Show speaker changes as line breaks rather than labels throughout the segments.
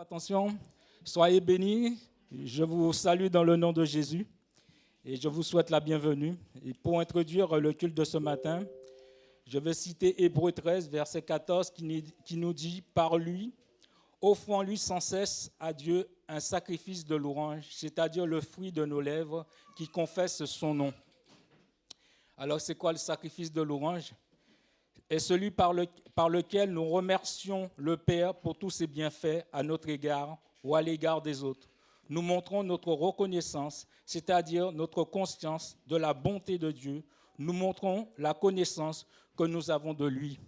Attention, soyez bénis. Je vous salue dans le nom de Jésus et je vous souhaite la bienvenue. Et pour introduire le culte de ce matin, je vais citer Hébreux 13, verset 14, qui nous dit « Par lui, offrons-lui sans cesse à Dieu un sacrifice de louange, c'est-à-dire le fruit de nos lèvres qui confesse son nom. » Alors, c'est quoi le sacrifice de louange? C'est celui par lequel nous remercions le Père pour tous ses bienfaits à notre égard ou à l'égard des autres. Nous montrons notre reconnaissance, c'est-à-dire notre conscience de la bonté de Dieu. Nous montrons la connaissance que nous avons de lui.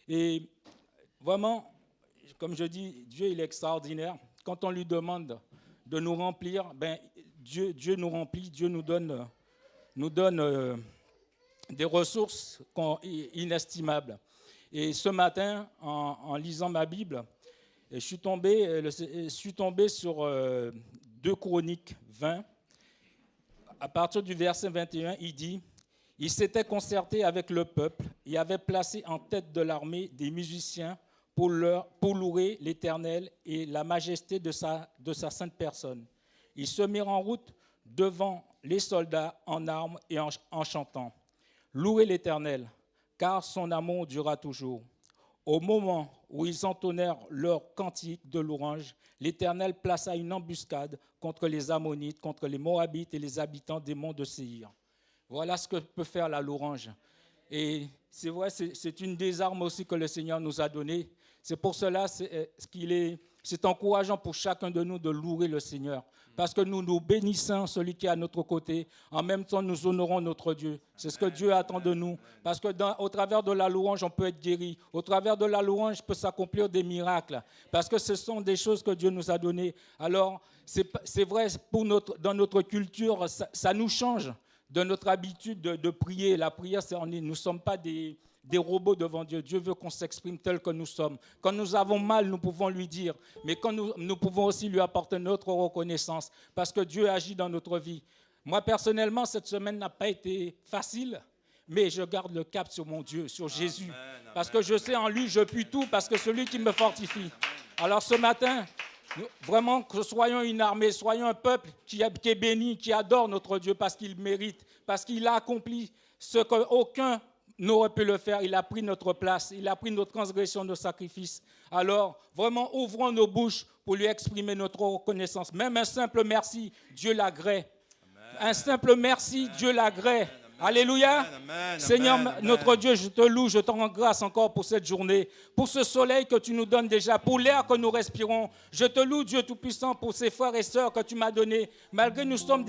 Et vraiment, comme je dis, Dieu il est extraordinaire. Quand on lui demande de nous remplir, Dieu nous remplit, Dieu nous donne des ressources inestimables. Et ce matin, en lisant ma Bible, je suis tombé sur 2 Chroniques 20. À partir du verset 21, il dit « Il s'était concerté avec le peuple et avait placé en tête de l'armée des musiciens pour louer l'Éternel et la majesté de sa sainte personne. Ils se mirent en route devant les soldats en armes et en chantant. Louez l'Éternel, car son amour durera toujours. Au moment où ils entonnèrent leur cantique de louange, l'Éternel plaça une embuscade contre les Ammonites, contre les Moabites et les habitants des monts de Séir. » Voilà ce que peut faire la louange. Et c'est vrai, c'est une des armes aussi que le Seigneur nous a données. C'est pour cela c'est encourageant pour chacun de nous de louer le Seigneur. Parce que nous bénissons celui qui est à notre côté. En même temps, nous honorons notre Dieu. C'est ce que Dieu attend de nous. Parce que au travers de la louange, on peut être guéri. Au travers de la louange, peut s'accomplir des miracles. Parce que ce sont des choses que Dieu nous a données. Alors, c'est vrai, dans notre culture, ça nous change de notre habitude de prier. La prière, nous ne sommes pas des robots devant Dieu. Dieu veut qu'on s'exprime tel que nous sommes. Quand nous avons mal, nous pouvons lui dire. Mais quand nous pouvons aussi lui apporter notre reconnaissance parce que Dieu agit dans notre vie. Moi, personnellement, cette semaine n'a pas été facile, mais je garde le cap sur mon Dieu, sur Jésus. Parce que je sais en lui, je puis tout, parce que c'est lui qui me fortifie. Alors ce matin, vraiment, que soyons une armée, soyons un peuple qui est béni, qui adore notre Dieu parce qu'il mérite, parce qu'il a accompli ce qu'aucun n'aurait pu le faire. Il a pris notre place, il a pris notre transgression, nos sacrifices. Alors, vraiment, ouvrons nos bouches pour lui exprimer notre reconnaissance. Même un simple merci, Dieu l'agrée. Un simple merci, Dieu l'agrée. Alléluia. Seigneur, notre Dieu, je te loue, je te rends grâce encore pour cette journée, pour ce soleil que tu nous donnes déjà, pour l'air que nous respirons. Je te loue, Dieu Tout-Puissant, pour ces frères et sœurs que tu m'as donnés. Malgré nous sommes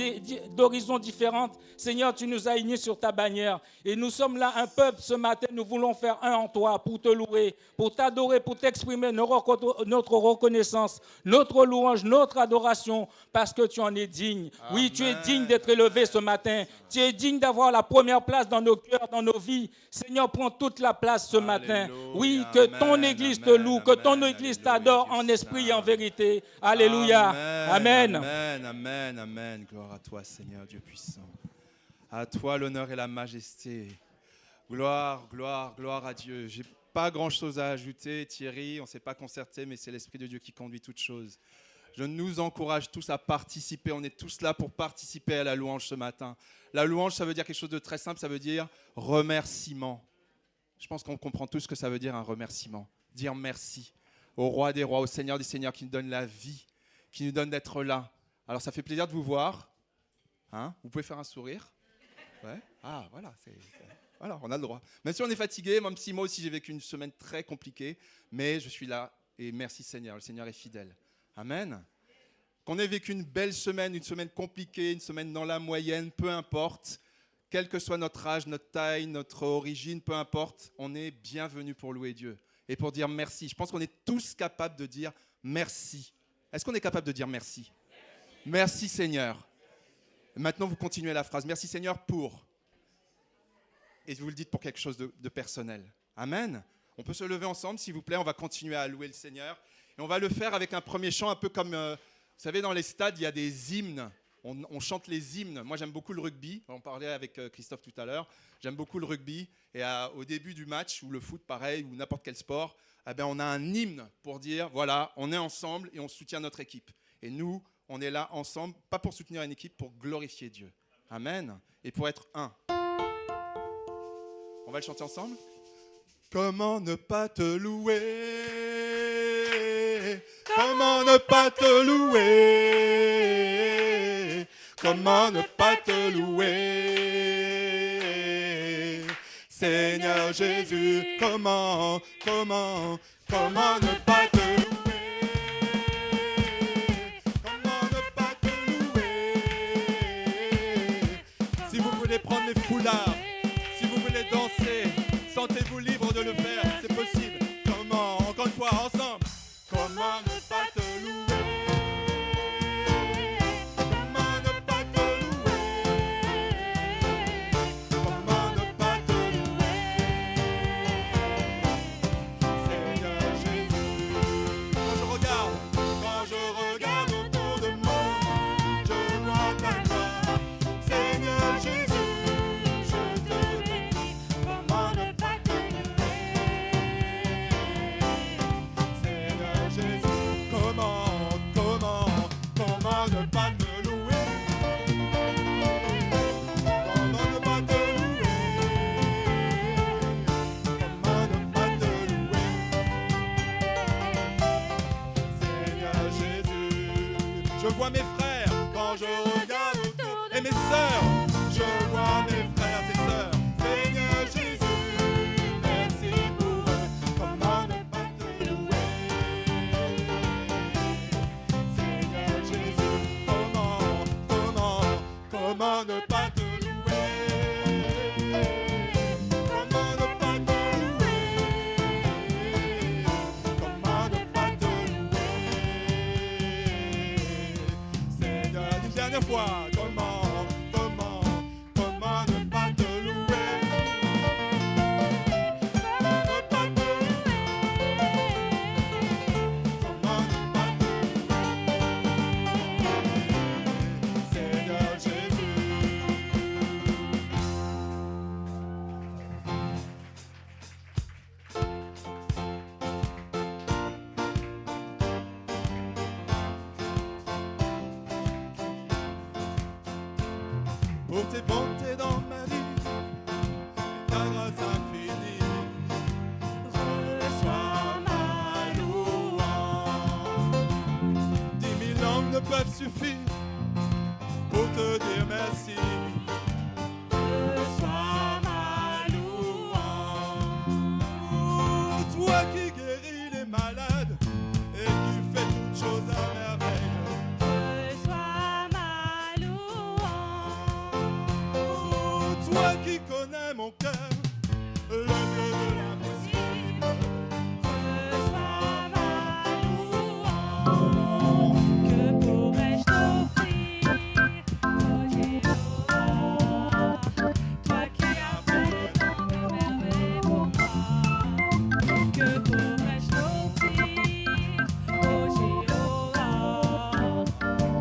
d'horizons différents, Seigneur, tu nous as unis sur ta bannière. Et nous sommes là, un peuple, ce matin, nous voulons faire un en toi pour te louer, pour t'adorer, pour t'exprimer notre reconnaissance, notre louange, notre adoration, parce que tu en es digne. Amen. Oui, tu es digne d'être élevé ce matin. Tu es digne d'avoir la première place dans nos cœurs, dans nos vies. Seigneur, prends toute la place ce matin. Oui, que ton Église te loue, que ton Église t'adore en esprit et en vérité. Alléluia. Amen.
Amen, amen, amen. Gloire à toi, Seigneur, Dieu puissant. À toi l'honneur et la majesté. Gloire, gloire, gloire à Dieu. Je n'ai pas grand-chose à ajouter, Thierry. On ne s'est pas concerté, mais c'est l'Esprit de Dieu qui conduit toutes choses. Je nous encourage tous à participer. On est tous là pour participer à la louange ce matin. La louange, ça veut dire quelque chose de très simple. Ça veut dire remerciement. Je pense qu'on comprend tous ce que ça veut dire un remerciement. Dire merci au roi des rois, au Seigneur des seigneurs qui nous donne la vie, qui nous donne d'être là. Alors, ça fait plaisir de vous voir. Hein? Vous pouvez faire un sourire. Ouais. Ah, voilà. Voilà, on a le droit. Même si on est fatigué, même si moi aussi j'ai vécu une semaine très compliquée, mais je suis là et merci Seigneur. Le Seigneur est fidèle. Amen. Qu'on ait vécu une belle semaine, une semaine compliquée, une semaine dans la moyenne, peu importe, quel que soit notre âge, notre taille, notre origine, peu importe, on est bienvenu pour louer Dieu et pour dire merci. Je pense qu'on est tous capables de dire merci. Est-ce qu'on est capable de dire merci? Merci Seigneur. Maintenant, vous continuez la phrase. Merci Seigneur pour. Et vous le dites pour quelque chose de personnel. Amen. On peut se lever ensemble, s'il vous plaît. On va continuer à louer le Seigneur. Et on va le faire avec un premier chant, un peu comme, vous savez, dans les stades, il y a des hymnes. on chante les hymnes. Moi, j'aime beaucoup le rugby. On parlait avec Christophe tout à l'heure. J'aime beaucoup le rugby. Et au début du match, ou le foot, pareil, ou n'importe quel sport, on a un hymne pour dire, voilà, on est ensemble et on soutient notre équipe. Et nous, on est là ensemble, pas pour soutenir une équipe, pour glorifier Dieu. Amen. Et pour être un. On va le chanter ensemble ? Comment ne pas te louer ? Comment ne pas te louer ? Comment ne pas te louer ? Seigneur Jésus, comment ne pas te louer ? Comment ne pas te louer ? Si vous voulez prendre les foulards, si vous voulez danser, sentez-vous libre de le faire, c'est possible. Comment, encore une fois, ensemble. Comment ne pas te louer? Comment ne pas te louer? Comment ne pas te louer? Seigneur Jésus. Quand je regarde autour de moi, je vois ta gloire. Seigneur Jésus, je te bénis. Comment ne pas te louer? Seigneur Jésus, comment ne pas me louer? Comment ne pas te louer? Comment ne pas te louer? Seigneur Jésus, je vois mes frères quand je regarde autour et mes sœurs, je vois mes frères et sœurs. Seigneur Jésus, merci pour eux. Comment ne pas te louer? Seigneur Jésus, comment ne pas te louer? Comment ne pas te louer? Comment ne pas te louer? Seigneur, une dernière fois, comment ne pas te louer? Comment ne pas te louer? Comment ne pas te louer? Seigneur Jésus. Pour tes bontés dans ma vie et ta grâce infinie, reçois ma louange. 10 000 langues ne peuvent suffire pour te dire merci. Reçois ma louange. Toi qui guéris les malades et qui fais toutes choses à merveille.
Reçois ma louange.
Toi qui connais mon cœur, le Dieu de l'impossible.
Reçois ma louange. Que pourrais-je t'offrir, ô Jéhovah? Toi qui as fait tant de merveilles pour moi. Que pourrais-je t'offrir, ô Jéhovah?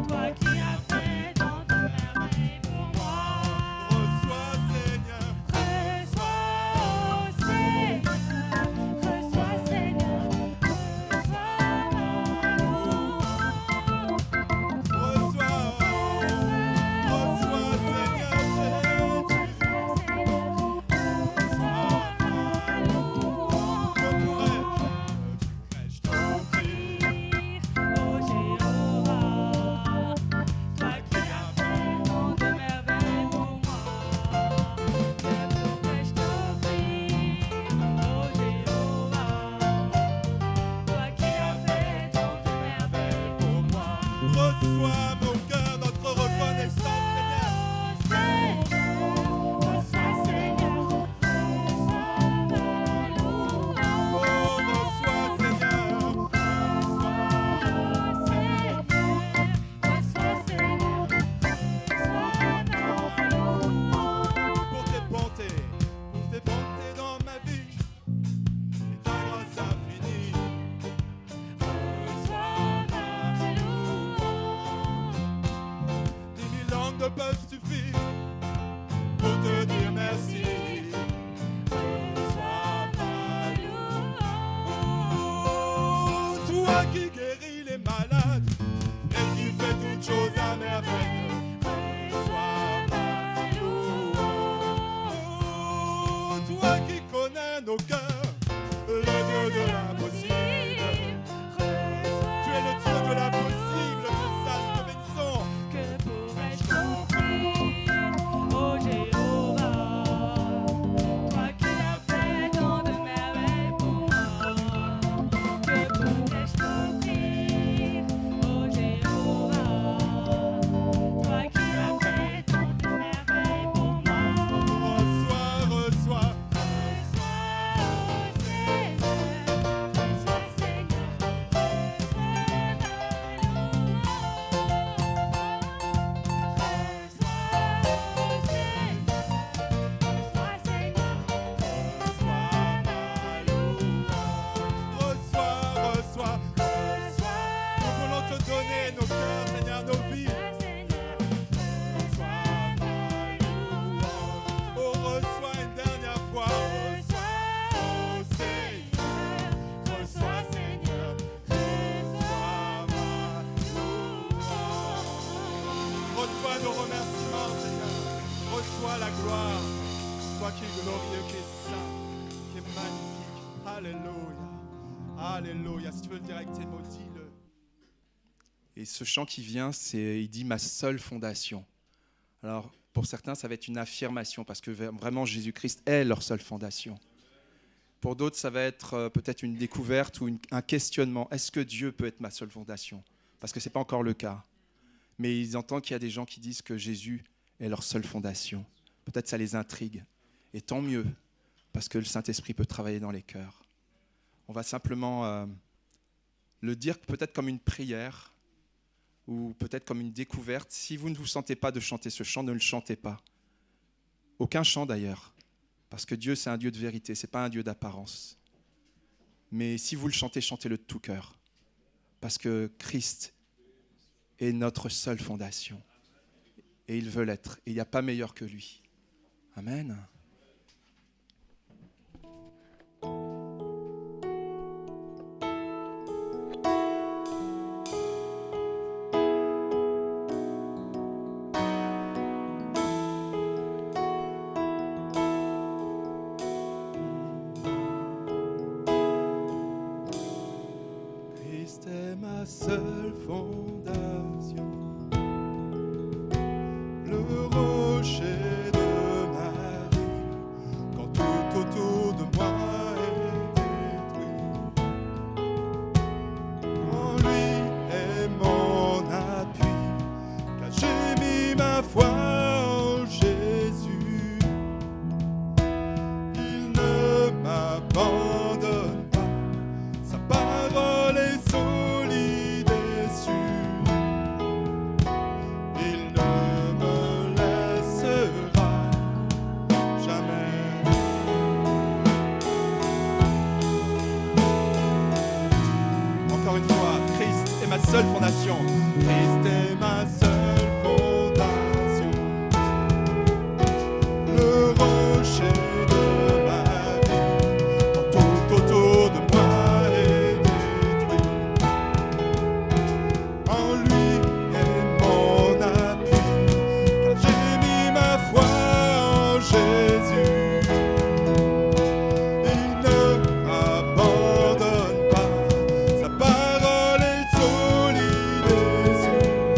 Toi qui as fait tant de merveilles pour moi.
Reçois Seigneur,
Reçois
ne peuvent suffire pour te dire merci.
Reçois ma
Oh, toi qui guéris les malades et qui fais toutes choses à merveille.
Reçois ma louange.
Oh, toi qui connais nos cœurs, le Dieu de l'impossible. Tu es le Dieu de l'impossible, c'est ça, nous te bénissons.
Que pourrais-je t'offrir, ô Jéhovah, toi qui as fait tant de merveilles pour moi? Que pourrais-je t'offrir, ô Jéhovah, toi qui as fait tant de merveilles pour moi?
Reçois, reçois. Reçois, reçois. Nous voulons te donner nos cœurs, Seigneur, nos vies. Oh, reçois une dernière fois. Reçois, oh Seigneur. Reçois, Seigneur. Reçois ma louange. Reçois nos remerciements, Seigneur. Reçois la gloire. Toi qui es glorieux, qui es saint, qui es magnifique. Alléluia. Alléluia. Si tu veux le dire avec tes mots, dis-le. Et ce chant qui vient, il dit ma seule fondation. Alors, pour certains, ça va être une affirmation parce que vraiment Jésus-Christ est leur seule fondation. Pour d'autres, ça va être peut-être une découverte ou un questionnement. Est-ce que Dieu peut être ma seule fondation? Parce que ce n'est pas encore le cas. Mais ils entendent qu'il y a des gens qui disent que Jésus est leur seule fondation. Peut-être ça les intrigue. Et tant mieux, parce que le Saint-Esprit peut travailler dans les cœurs. On va simplement le dire peut-être comme une prière ou peut-être comme une découverte. Si vous ne vous sentez pas de chanter ce chant, ne le chantez pas. Aucun chant d'ailleurs, parce que Dieu c'est un Dieu de vérité, ce n'est pas un Dieu d'apparence. Mais si vous le chantez, chantez-le de tout cœur, parce que Christ est notre seule fondation. Et il veut l'être, et il n'y a pas meilleur que lui. Amen. Christ est ma seule fondation, le rocher de ma vie, quand tout autour de moi est détruit. En lui est mon appui, car j'ai mis ma foi en Jésus. Il ne m'abandonne pas, sa parole est solide et sûre. Il ne me laissera jamais. Encore une fois, Christ est ma seule fondation. Christ est ma seule fondation. Le rocher de ma vie, quand tout autour de moi est détruit. En lui est mon appui, car j'ai mis ma foi en Jésus. Il ne m'abandonne pas, sa parole est solide et sûre.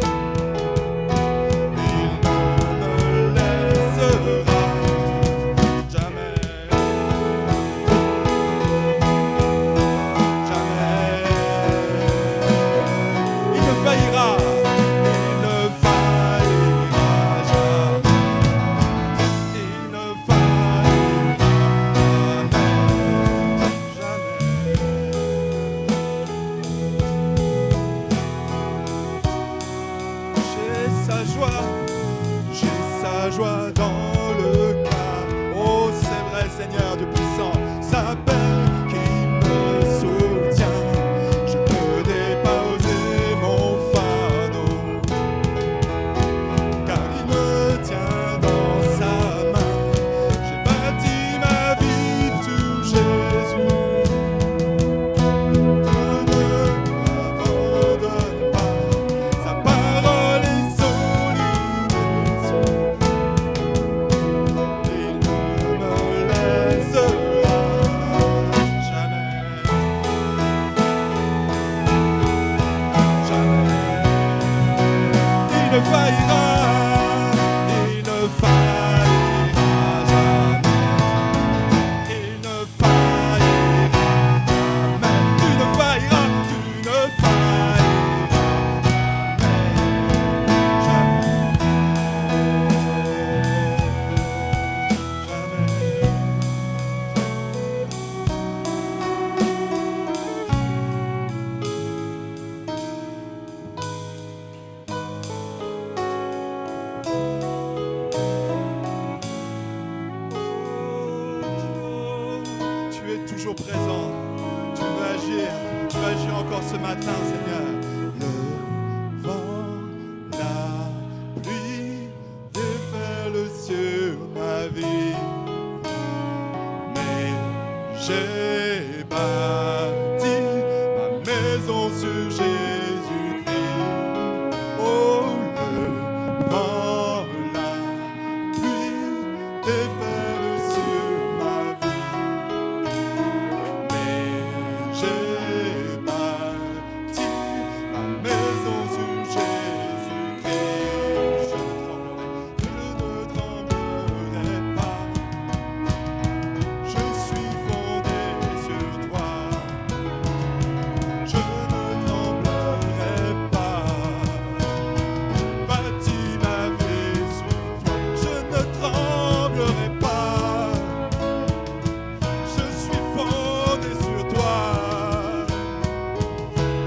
es toujours présent. Tu veux agir encore ce matin, Seigneur. Le vent, la pluie déferlent sur ma vie. Mais j'ai bâti ma maison sur Jésus-Christ. Oh, le vent, la pluie déferlent sur ma vie. Mais j'ai bâti ma maison sur Jésus-Christ. Je ne tremblerai pas. Je suis fondé sur toi. Je ne tremblerai pas. Bâtis ma vie sur toi. Je ne tremblerai pas. Je suis fondé sur toi.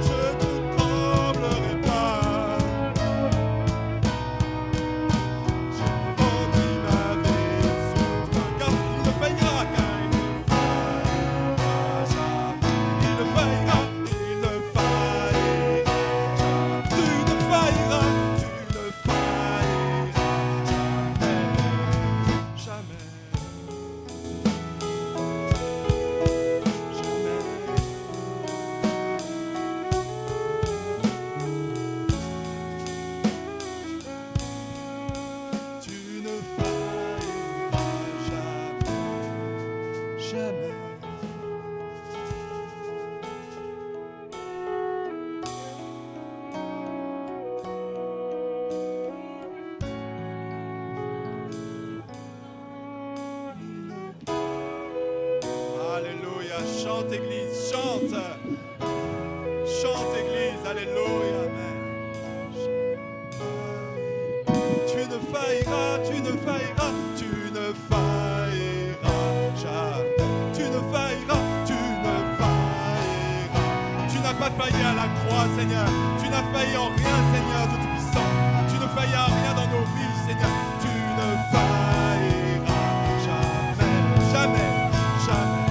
Je ne tremblerai pas. J'ai bâti ma vie sur toi. Car il ne faillira, car il ne faillira jamais. Il ne faillira, il ne faillira jamais. Tu ne failliras jamais. Jamais. Tu ne failliras jamais. Jamais. Alléluia. Chante, Église, chante. Chante, Église. Alléluia. Amen. Tu ne failliras, tu ne failliras, tu ne failliras jamais. Tu ne failliras, tu ne failliras. Tu n'as pas failli à la croix, Seigneur. Tu n'as failli en rien, Seigneur de Tout-Puissant. Tu ne faillis en rien dans nos vies, Seigneur. Tu ne failliras jamais, jamais, jamais.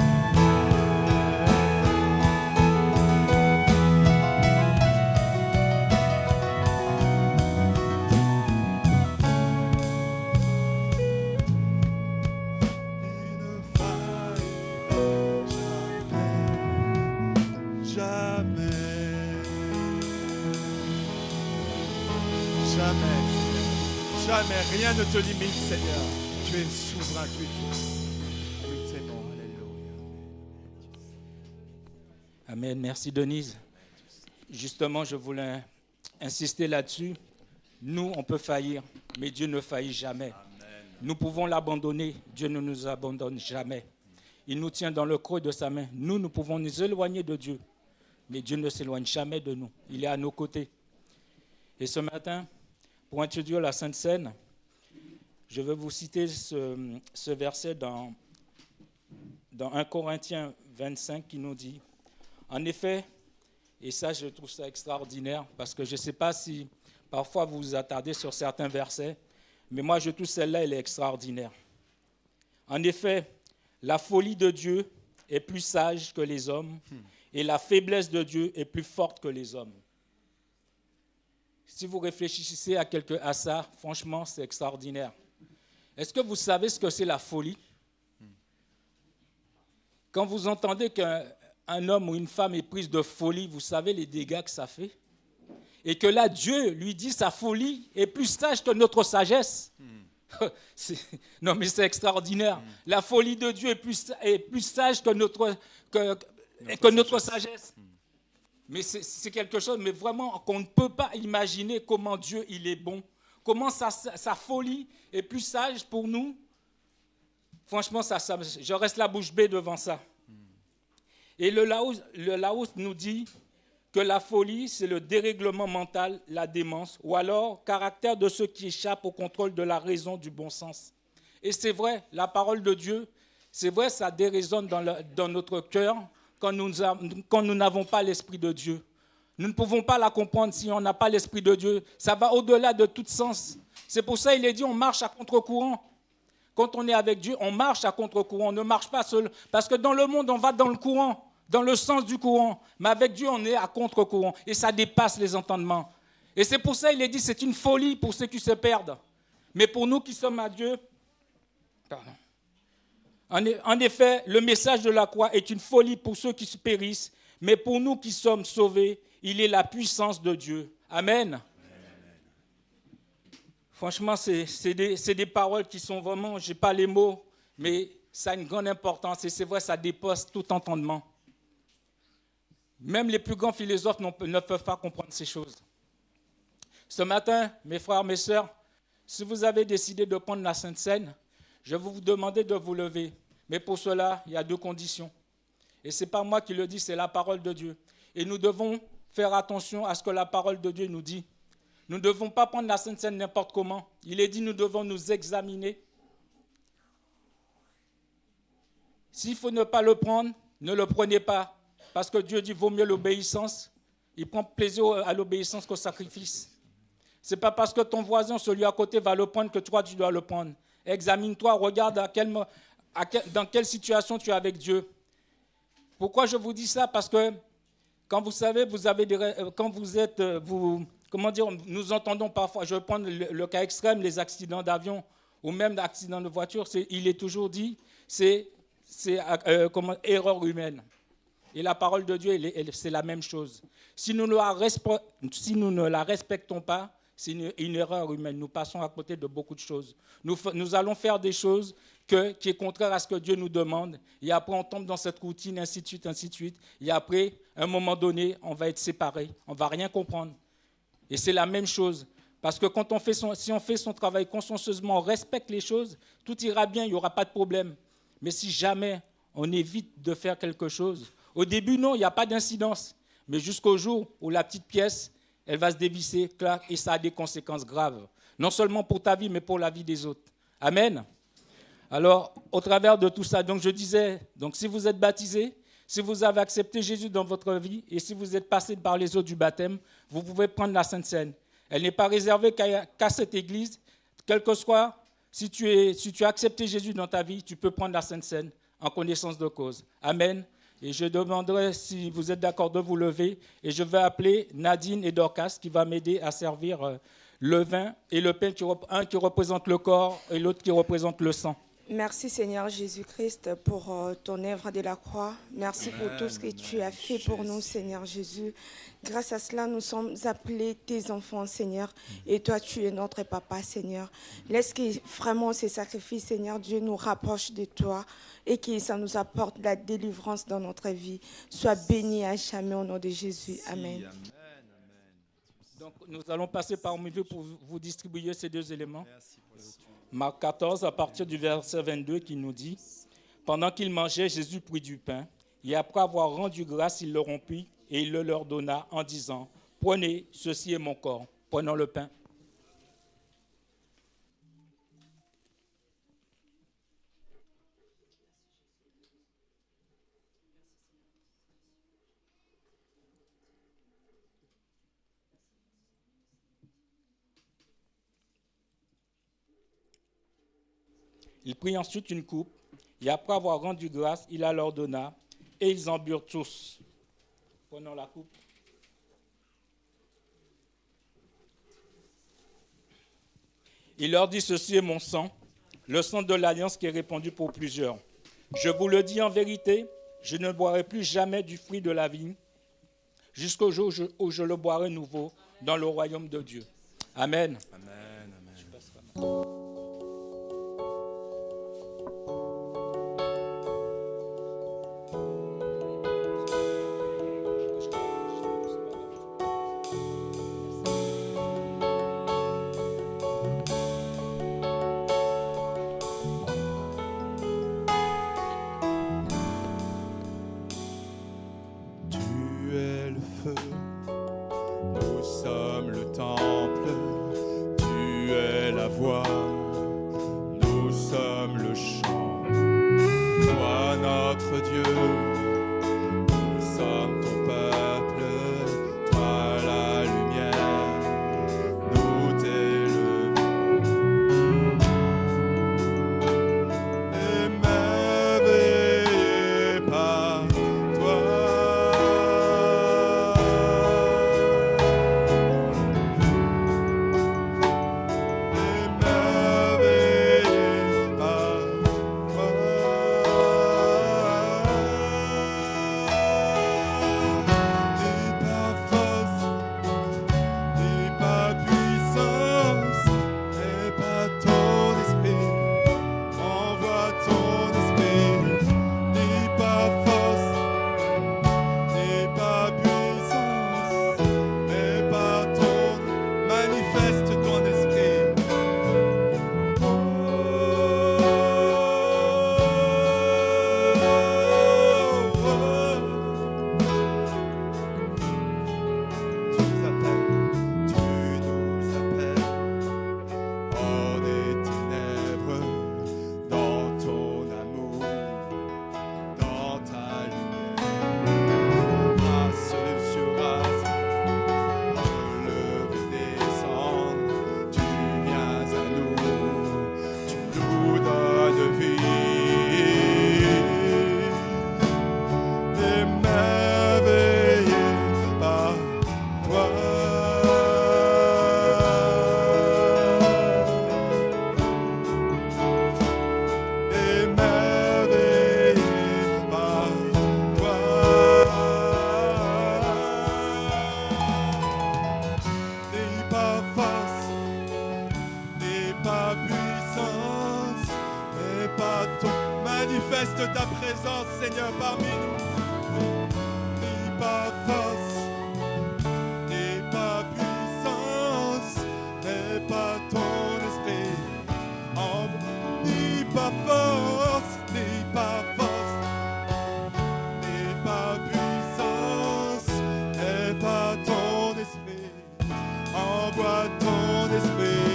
Il ne faillira jamais, jamais, jamais, jamais. Rien ne te limite, Seigneur. Tu es souverain, tu es tout. Oui, c'est bon, alléluia.
Amen. Merci Denise. Justement, je voulais insister là-dessus. Nous, on peut faillir, mais Dieu ne faillit jamais. Nous pouvons l'abandonner. Dieu ne nous abandonne jamais. Il nous tient dans le creux de sa main. Nous pouvons nous éloigner de Dieu, mais Dieu ne s'éloigne jamais de nous. Il est à nos côtés. Et ce matin, pour introduire la Sainte Seine, je vais vous citer ce verset dans 1 Corinthiens 25 qui nous dit, en effet, et ça je trouve ça extraordinaire, parce que je ne sais pas si parfois vous vous attardez sur certains versets, mais moi je trouve celle-là, elle est extraordinaire. En effet, la folie de Dieu est plus sage que les hommes, et la faiblesse de Dieu est plus forte que les hommes. Si vous réfléchissez à ça, franchement, c'est extraordinaire. Est-ce que vous savez ce que c'est la folie? Quand vous entendez qu'un homme ou une femme est prise de folie, vous savez les dégâts que ça fait? Et que là, Dieu lui dit sa folie est plus sage que notre sagesse. Non, mais c'est extraordinaire. La folie de Dieu est plus sage que notre sagesse. Mais c'est quelque chose, mais vraiment, qu'on ne peut pas imaginer comment Dieu, il est bon. Comment sa folie est plus sage pour nous. Franchement, je reste la bouche bée devant ça. Et le Larousse nous dit que la folie, c'est le dérèglement mental, la démence, ou alors caractère de ceux qui échappent au contrôle de la raison, du bon sens. Et c'est vrai, la parole de Dieu, c'est vrai, ça déraisonne dans notre cœur quand nous n'avons pas l'Esprit de Dieu. Nous ne pouvons pas la comprendre si on n'a pas l'Esprit de Dieu. Ça va au-delà de tout sens. C'est pour ça qu'il est dit on marche à contre-courant. quand on est avec Dieu, on marche à contre-courant, on ne marche pas seul. Parce que dans le monde, on va dans le courant, dans le sens du courant. Mais avec Dieu, on est à contre-courant. Et ça dépasse les entendements. Et c'est pour ça qu'il est dit, c'est une folie pour ceux qui se perdent. Mais pour nous qui sommes à Dieu, pardon. En effet, le message de la croix est une folie pour ceux qui se périssent. Mais pour nous qui sommes sauvés, il est la puissance de Dieu. Amen. Franchement, c'est des paroles qui sont vraiment, je n'ai pas les mots, mais ça a une grande importance. Et c'est vrai, ça dépasse tout entendement. Même les plus grands philosophes ne peuvent pas comprendre ces choses. Ce matin, mes frères, mes sœurs, si vous avez décidé de prendre la Sainte Seine, je vais vous demander de vous lever. Mais pour cela, il y a 2 conditions. Et ce n'est pas moi qui le dis, c'est la parole de Dieu. Et nous devons faire attention à ce que la parole de Dieu nous dit. Nous ne devons pas prendre la Sainte Seine n'importe comment. Il est dit, nous devons nous examiner. S'il faut ne pas le prendre, ne le prenez pas. Parce que Dieu dit, vaut mieux l'obéissance. Il prend plaisir à l'obéissance qu'au sacrifice. Ce n'est pas parce que ton voisin, celui à côté, va le prendre que toi, tu dois le prendre. Examine-toi, regarde dans quelle situation tu es avec Dieu. Pourquoi je vous dis ça? Parce que quand vous savez, quand vous êtes, nous entendons parfois, je vais prendre le cas extrême, les accidents d'avion ou même l'accident de voiture, il est toujours dit, c'est erreur humaine. Et la parole de Dieu, c'est la même chose. Si nous ne la respectons pas, c'est une erreur humaine. Nous passons à côté de beaucoup de choses. Nous allons faire des choses qui est contraire à ce que Dieu nous demande. Et après, on tombe dans cette routine, ainsi de suite, ainsi de suite. Et après, à un moment donné, on va être séparés. On ne va rien comprendre. Et c'est la même chose. Parce que si on fait son travail consciencieusement, on respecte les choses, tout ira bien, il n'y aura pas de problème. Mais si jamais on évite de faire quelque chose, au début, non, il n'y a pas d'incidence. Mais jusqu'au jour où la petite pièce, elle va se dévisser, clac, et ça a des conséquences graves. Non seulement pour ta vie, mais pour la vie des autres. Amen. Alors, au travers de tout ça, donc je disais, donc si vous êtes baptisé, si vous avez accepté Jésus dans votre vie, et si vous êtes passé par les eaux du baptême, vous pouvez prendre la Sainte Seine. Elle n'est pas réservée qu'à cette église. Quel que soit, si tu as accepté Jésus dans ta vie, tu peux prendre la Sainte Seine en connaissance de cause. Amen. Et je demanderai, si vous êtes d'accord, de vous lever. Et je vais appeler Nadine et Dorcas qui va m'aider à servir le vin et le pain, un qui représente le corps et l'autre qui représente le sang.
Merci Seigneur Jésus-Christ pour ton œuvre de la croix. Merci pour tout ce que tu as fait pour nous, Seigneur Jésus. Grâce à cela, nous sommes appelés tes enfants, Seigneur. Et toi, tu es notre papa, Seigneur. Laisse que vraiment ces sacrifices, Seigneur Dieu, nous rapprochent de toi et que ça nous apporte la délivrance dans notre vie. Sois béni à jamais au nom de Jésus. Amen.
Donc, nous allons passer parmi vous pour vous distribuer ces 2 éléments. Marc 14, à partir du verset 22, qui nous dit « Pendant qu'ils mangeaient, Jésus prit du pain, et après avoir rendu grâce, il le rompit, et il le leur donna en disant « Prenez, ceci est mon corps. Prenons le pain. » Il prit ensuite une coupe, et après avoir rendu grâce, il la leur donna, et ils en burent tous. Prenons la coupe. Il leur dit, ceci est mon sang, le sang de l'alliance qui est répandu pour plusieurs. Je vous le dis en vérité, je ne boirai plus jamais du fruit de la vigne, jusqu'au jour où je le boirai nouveau dans le royaume de Dieu. Amen.
Amen, amen. Seigneur, parmi nous. Ni par force, ni par puissance, mais par ton esprit. Ni par force, ni par force, ni par puissance, mais par ton esprit. Envoie ton esprit,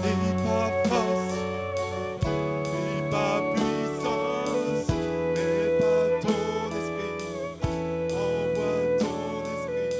ni par force, ni par puissance, mais par ton esprit. Envoie ton esprit.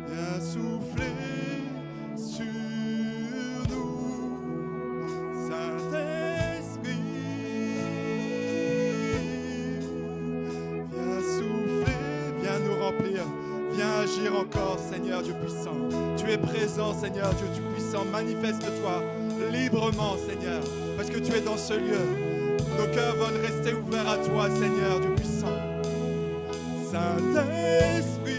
Viens souffler sur nous, Saint-Esprit. Viens souffler, viens nous remplir, viens agir encore, Seigneur Dieu puissant. Tu es présent, Seigneur Dieu Tout-Puissant, manifeste-toi librement, Seigneur, parce que tu es dans ce lieu. Nos cœurs veulent rester ouverts à toi, Seigneur Dieu puissant. Saint-Esprit,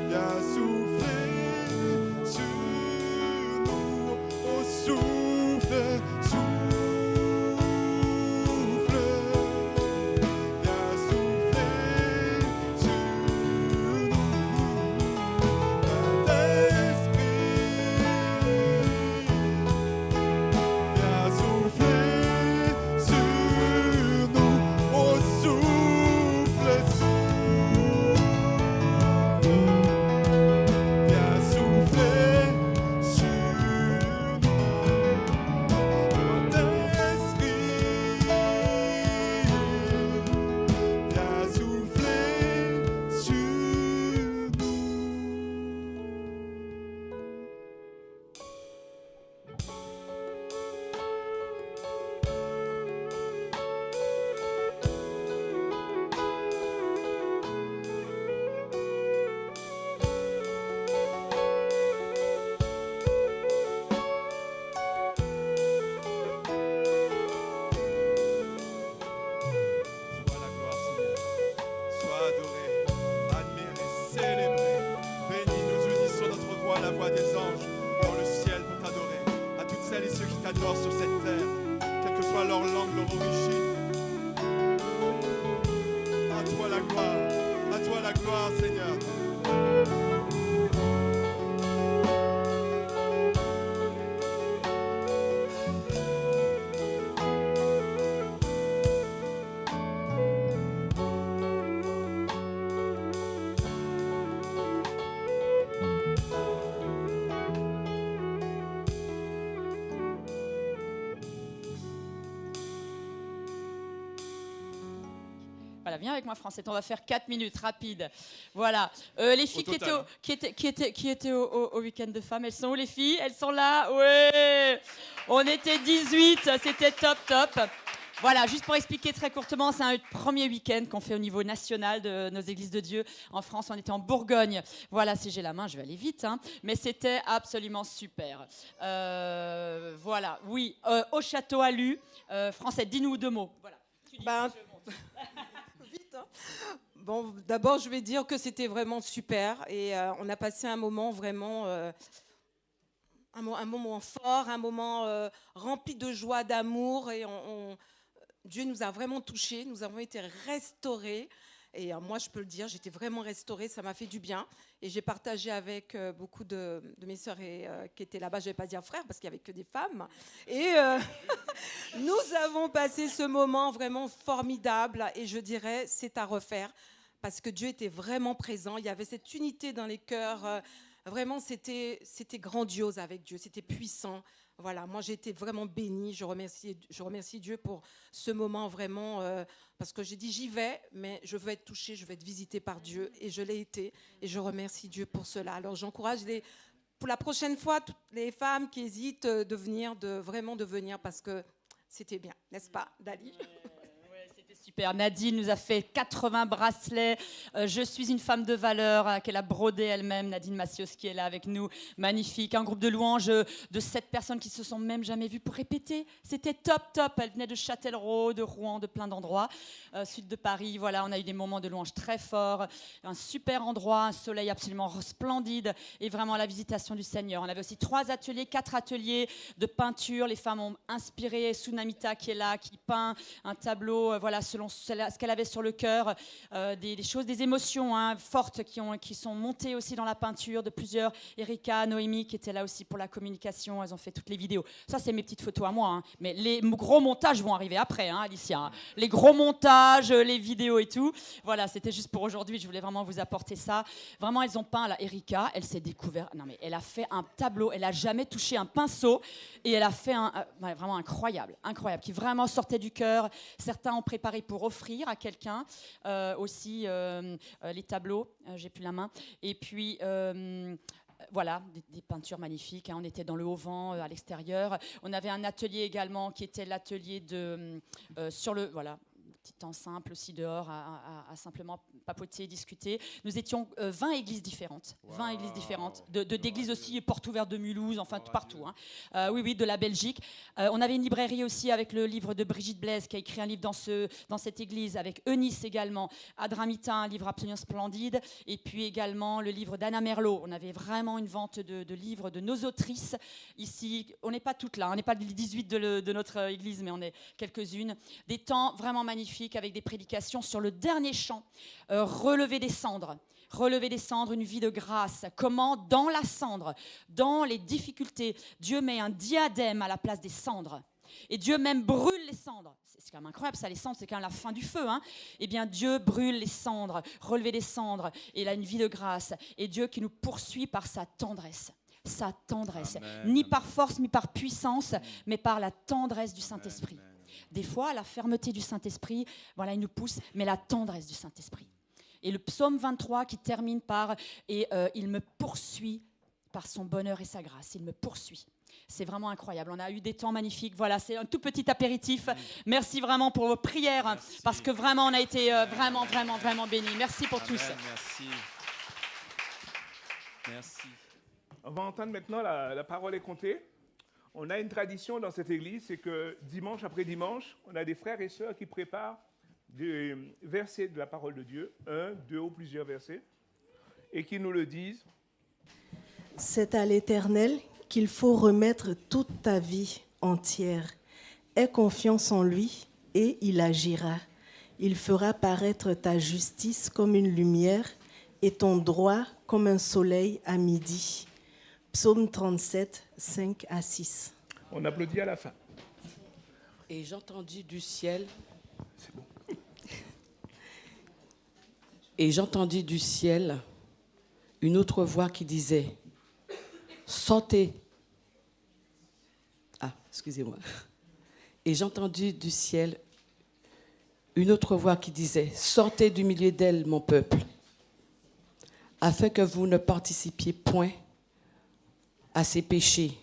viens souffler sur nous, au souffle, souffle, viens souffler sur nous, Saint-Esprit, viens souffler sur nous, au souffle, viens souffler sur nous, Saint-Esprit, viens souffler sur nous. Sois la gloire, Seigneur. Sois adoré, admiré, célébré. Béni, nous unissons notre voix, la voix des anges, dans le ciel pour t'adorer. À toutes celles et ceux qui t'adorent sur cette terre, quelle que soit leur langue, leur origine. À toi la gloire, Seigneur.
Voilà, viens avec moi, Francette. On va faire 4 minutes, rapide. Voilà. Les filles
Au total.
qui étaient au week-end de femmes, elles sont où, les filles? Elles sont là? Ouais. On était 18, c'était top, top. Voilà, juste pour expliquer très courtement, c'est un premier week-end qu'on fait au niveau national de nos églises de Dieu. En France, on était en Bourgogne. Voilà, si j'ai la main, je vais aller vite, hein. Mais c'était absolument super. Voilà, oui, au château à Lu. Francette, dis-nous 2 mots. Voilà. Tu dis,
Ben,
je monte.
Vite, hein. Bon, d'abord, je vais dire que c'était vraiment super et on a passé un moment vraiment, un moment fort, un moment rempli de joie, d'amour et Dieu nous a vraiment touchés, nous avons été restaurés et moi, je peux le dire, j'étais vraiment restaurée, ça m'a fait du bien et j'ai partagé avec beaucoup de mes sœurs qui étaient là-bas, je ne vais pas dire frères parce qu'il n'y avait que des femmes et nous avons passé ce moment vraiment formidable et je dirais c'est à refaire parce que Dieu était vraiment présent. Il y avait cette unité dans les cœurs. Vraiment, c'était grandiose avec Dieu. C'était puissant. Voilà, moi j'ai été vraiment bénie. Je remercie Dieu pour ce moment vraiment parce que j'ai dit j'y vais, mais je veux être touchée, je veux être visitée par Dieu et je l'ai été et je remercie Dieu pour cela. Alors j'encourage pour la prochaine fois toutes les femmes qui hésitent de venir parce que c'était bien, n'est-ce pas, Dali?
Ouais, c'était super. Nadine nous a fait 80 bracelets. Je suis une femme de valeur qu'elle a brodé elle-même. Nadine Massios qui est là avec nous. Magnifique. Un groupe de louanges de 7 personnes qui se sont même jamais vues pour répéter. C'était top, top. Elle venait de Châtellerault, de Rouen, de plein d'endroits. Sud de Paris, voilà, on a eu des moments de louange très forts. Un super endroit, un soleil absolument splendide et vraiment la visitation du Seigneur. On avait aussi 3 ateliers, 4 ateliers de peinture. Les femmes ont inspiré Sunamita qui est là, qui peint un tableau, voilà, selon ce qu'elle avait sur le cœur, des choses, des émotions fortes qui sont montées aussi dans la peinture de plusieurs. Erika, Noémie qui étaient là aussi pour la communication, elles ont fait toutes les vidéos. Ça, c'est mes petites photos à moi, mais les gros montages vont arriver après, Alicia. Les gros montages, les vidéos et tout. Voilà, c'était juste pour aujourd'hui, je voulais vraiment vous apporter ça. Vraiment, elles ont peint, là, Erika, elle s'est découverte, non mais elle a fait un tableau, elle n'a jamais touché un pinceau et elle a fait vraiment incroyable, qui vraiment sortait du cœur. Certains ont préparé pour offrir à quelqu'un aussi les tableaux, j'ai plus la main. Et puis voilà, des peintures magnifiques. On était dans le Haut-Vent, à l'extérieur. On avait un atelier également qui était l'atelier sur le... Voilà, petit temps simple aussi dehors à simplement papoter, discuter. Nous étions 20 églises différentes. Wow. 20 églises différentes. D'églises aussi, porte ouverte de Mulhouse, enfin partout. Oui, de la Belgique. On avait une librairie aussi avec le livre de Brigitte Blaise qui a écrit un livre dans cette église, avec Eunice également. Adramita, un livre absolument splendide. Et puis également le livre d'Anna Merlot. On avait vraiment une vente de livres de nos autrices. Ici, on n'est pas toutes là, on n'est pas les 18 de notre église, mais on est quelques-unes. Des temps vraiment magnifiques avec des prédications sur le dernier chant, relever des cendres, une vie de grâce. Comment, dans la cendre, dans les difficultés, Dieu met un diadème à la place des cendres. Et Dieu même brûle les cendres. C'est quand même incroyable ça, les cendres, c'est quand même la fin du feu. Eh bien, Dieu brûle les cendres, relever des cendres, et il a une vie de grâce. Et Dieu qui nous poursuit par sa tendresse. Sa tendresse. Amen. Ni par force, ni par puissance, mais par la tendresse du Saint-Esprit. Amen. Des fois, la fermeté du Saint-Esprit, voilà, il nous pousse, mais la tendresse du Saint-Esprit. Et le psaume 23 qui termine par « Et il me poursuit par son bonheur et sa grâce. Il me poursuit. » C'est vraiment incroyable. On a eu des temps magnifiques. Voilà, c'est un tout petit apéritif. Merci vraiment pour vos prières, merci. Parce que vraiment, on a été vraiment bénis. Merci pour tous.
Merci. Merci.
On va entendre maintenant la parole est comptée. On a une tradition dans cette église, c'est que dimanche après dimanche, on a des frères et sœurs qui préparent des versets de la parole de Dieu, 1, 2 ou plusieurs versets, et qui nous le disent.
C'est à l'Éternel qu'il faut remettre toute ta vie entière. Aie confiance en lui et il agira. Il fera paraître ta justice comme une lumière et ton droit comme un soleil à midi. Psaume 37, 5 à 6.
On applaudit à la fin.
Et j'entendis du ciel.
C'est bon.
Et j'entendis du ciel une autre voix qui disait « Sortez ». Ah, excusez-moi. Et j'entendis du ciel une autre voix qui disait « Sortez du milieu d'elle, mon peuple, afin que vous ne participiez point à ses péchés,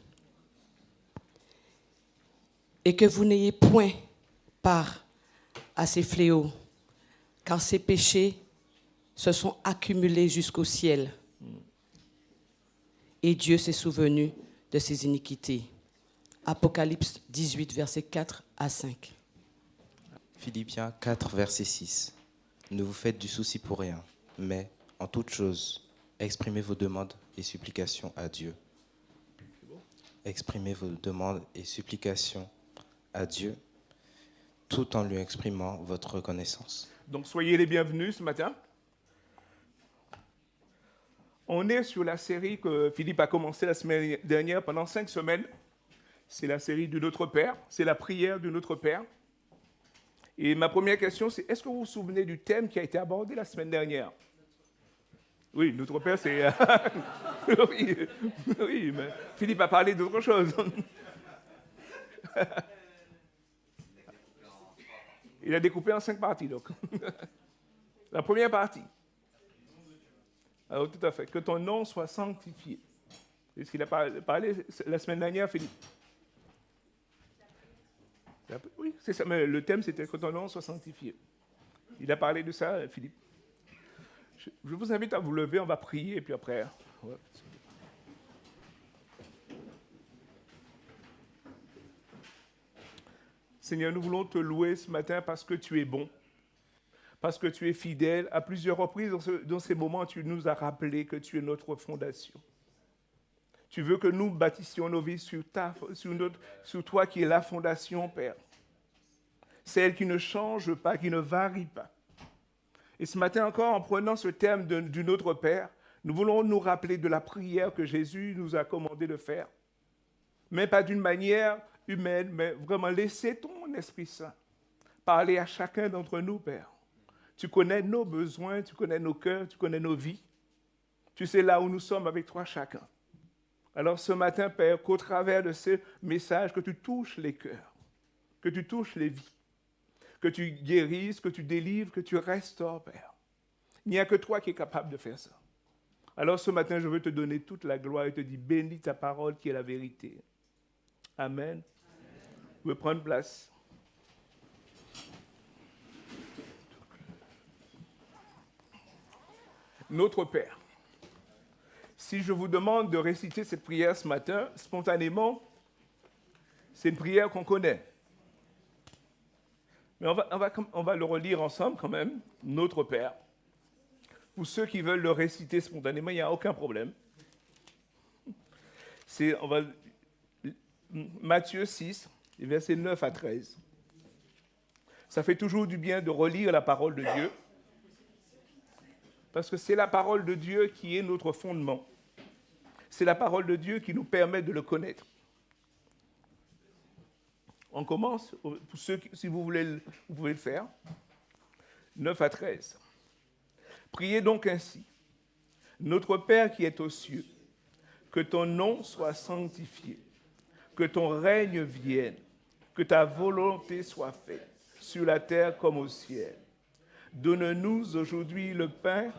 et que vous n'ayez point part à ses fléaux, car ses péchés se sont accumulés jusqu'au ciel, et Dieu s'est souvenu de ses iniquités. Apocalypse 18, versets 4 à 5.
Philippiens 4, verset 6. Ne vous faites du souci pour rien, mais en toute chose, exprimez vos demandes et supplications à Dieu. Exprimez vos demandes et supplications à Dieu, tout en lui exprimant votre reconnaissance.
Donc soyez les bienvenus ce matin. On est sur la série que Philippe a commencé la semaine dernière pendant 5 semaines. C'est la série du Notre Père, c'est la prière du Notre Père. Et ma première question, c'est est-ce que vous vous souvenez du thème qui a été abordé la semaine dernière ? Oui, Notre Père, c'est... oui, mais Philippe a parlé d'autre chose. Il a découpé en 5 parties, donc. La première partie. Alors, tout à fait. Que ton nom soit sanctifié. C'est ce qu'il a parlé la semaine dernière, Philippe. Oui, c'est ça. Mais le thème, c'était que ton nom soit sanctifié. Il a parlé de ça, Philippe. Je vous invite à vous lever, on va prier, et puis après... ouais. Seigneur, nous voulons te louer ce matin parce que tu es bon, parce que tu es fidèle. À plusieurs reprises, dans ces moments, tu nous as rappelé que tu es notre fondation. Tu veux que nous bâtissions nos vies sur toi qui est la fondation, Père. Celle qui ne change pas, qui ne varie pas. Et ce matin encore, en prenant ce thème du Notre Père, nous voulons nous rappeler de la prière que Jésus nous a commandé de faire. Mais pas d'une manière humaine, mais vraiment laisser ton Esprit Saint parler à chacun d'entre nous, Père. Tu connais nos besoins, tu connais nos cœurs, tu connais nos vies. Tu sais là où nous sommes avec toi chacun. Alors ce matin, Père, qu'au travers de ce message, que tu touches les cœurs, que tu touches les vies, que tu guérisses, que tu délivres, que tu restaures, Père. Il n'y a que toi qui es capable de faire ça. Alors ce matin, je veux te donner toute la gloire et te dire, bénis ta parole qui est la vérité. Amen. Vous pouvez prendre place. Notre Père, si je vous demande de réciter cette prière ce matin, spontanément, c'est une prière qu'on connaît. Mais on va le relire ensemble quand même, Notre Père. Pour ceux qui veulent le réciter spontanément, il n'y a aucun problème. Matthieu 6, versets 9 à 13. Ça fait toujours du bien de relire la parole de Dieu, parce que c'est la parole de Dieu qui est notre fondement. C'est la parole de Dieu qui nous permet de le connaître. On commence, pour ceux qui, si vous voulez, vous pouvez le faire. 9 à 13. Priez donc ainsi. Notre Père qui est aux cieux, que ton nom soit sanctifié, que ton règne vienne, que ta volonté soit faite, sur la terre comme au ciel. Donne-nous aujourd'hui le pain dont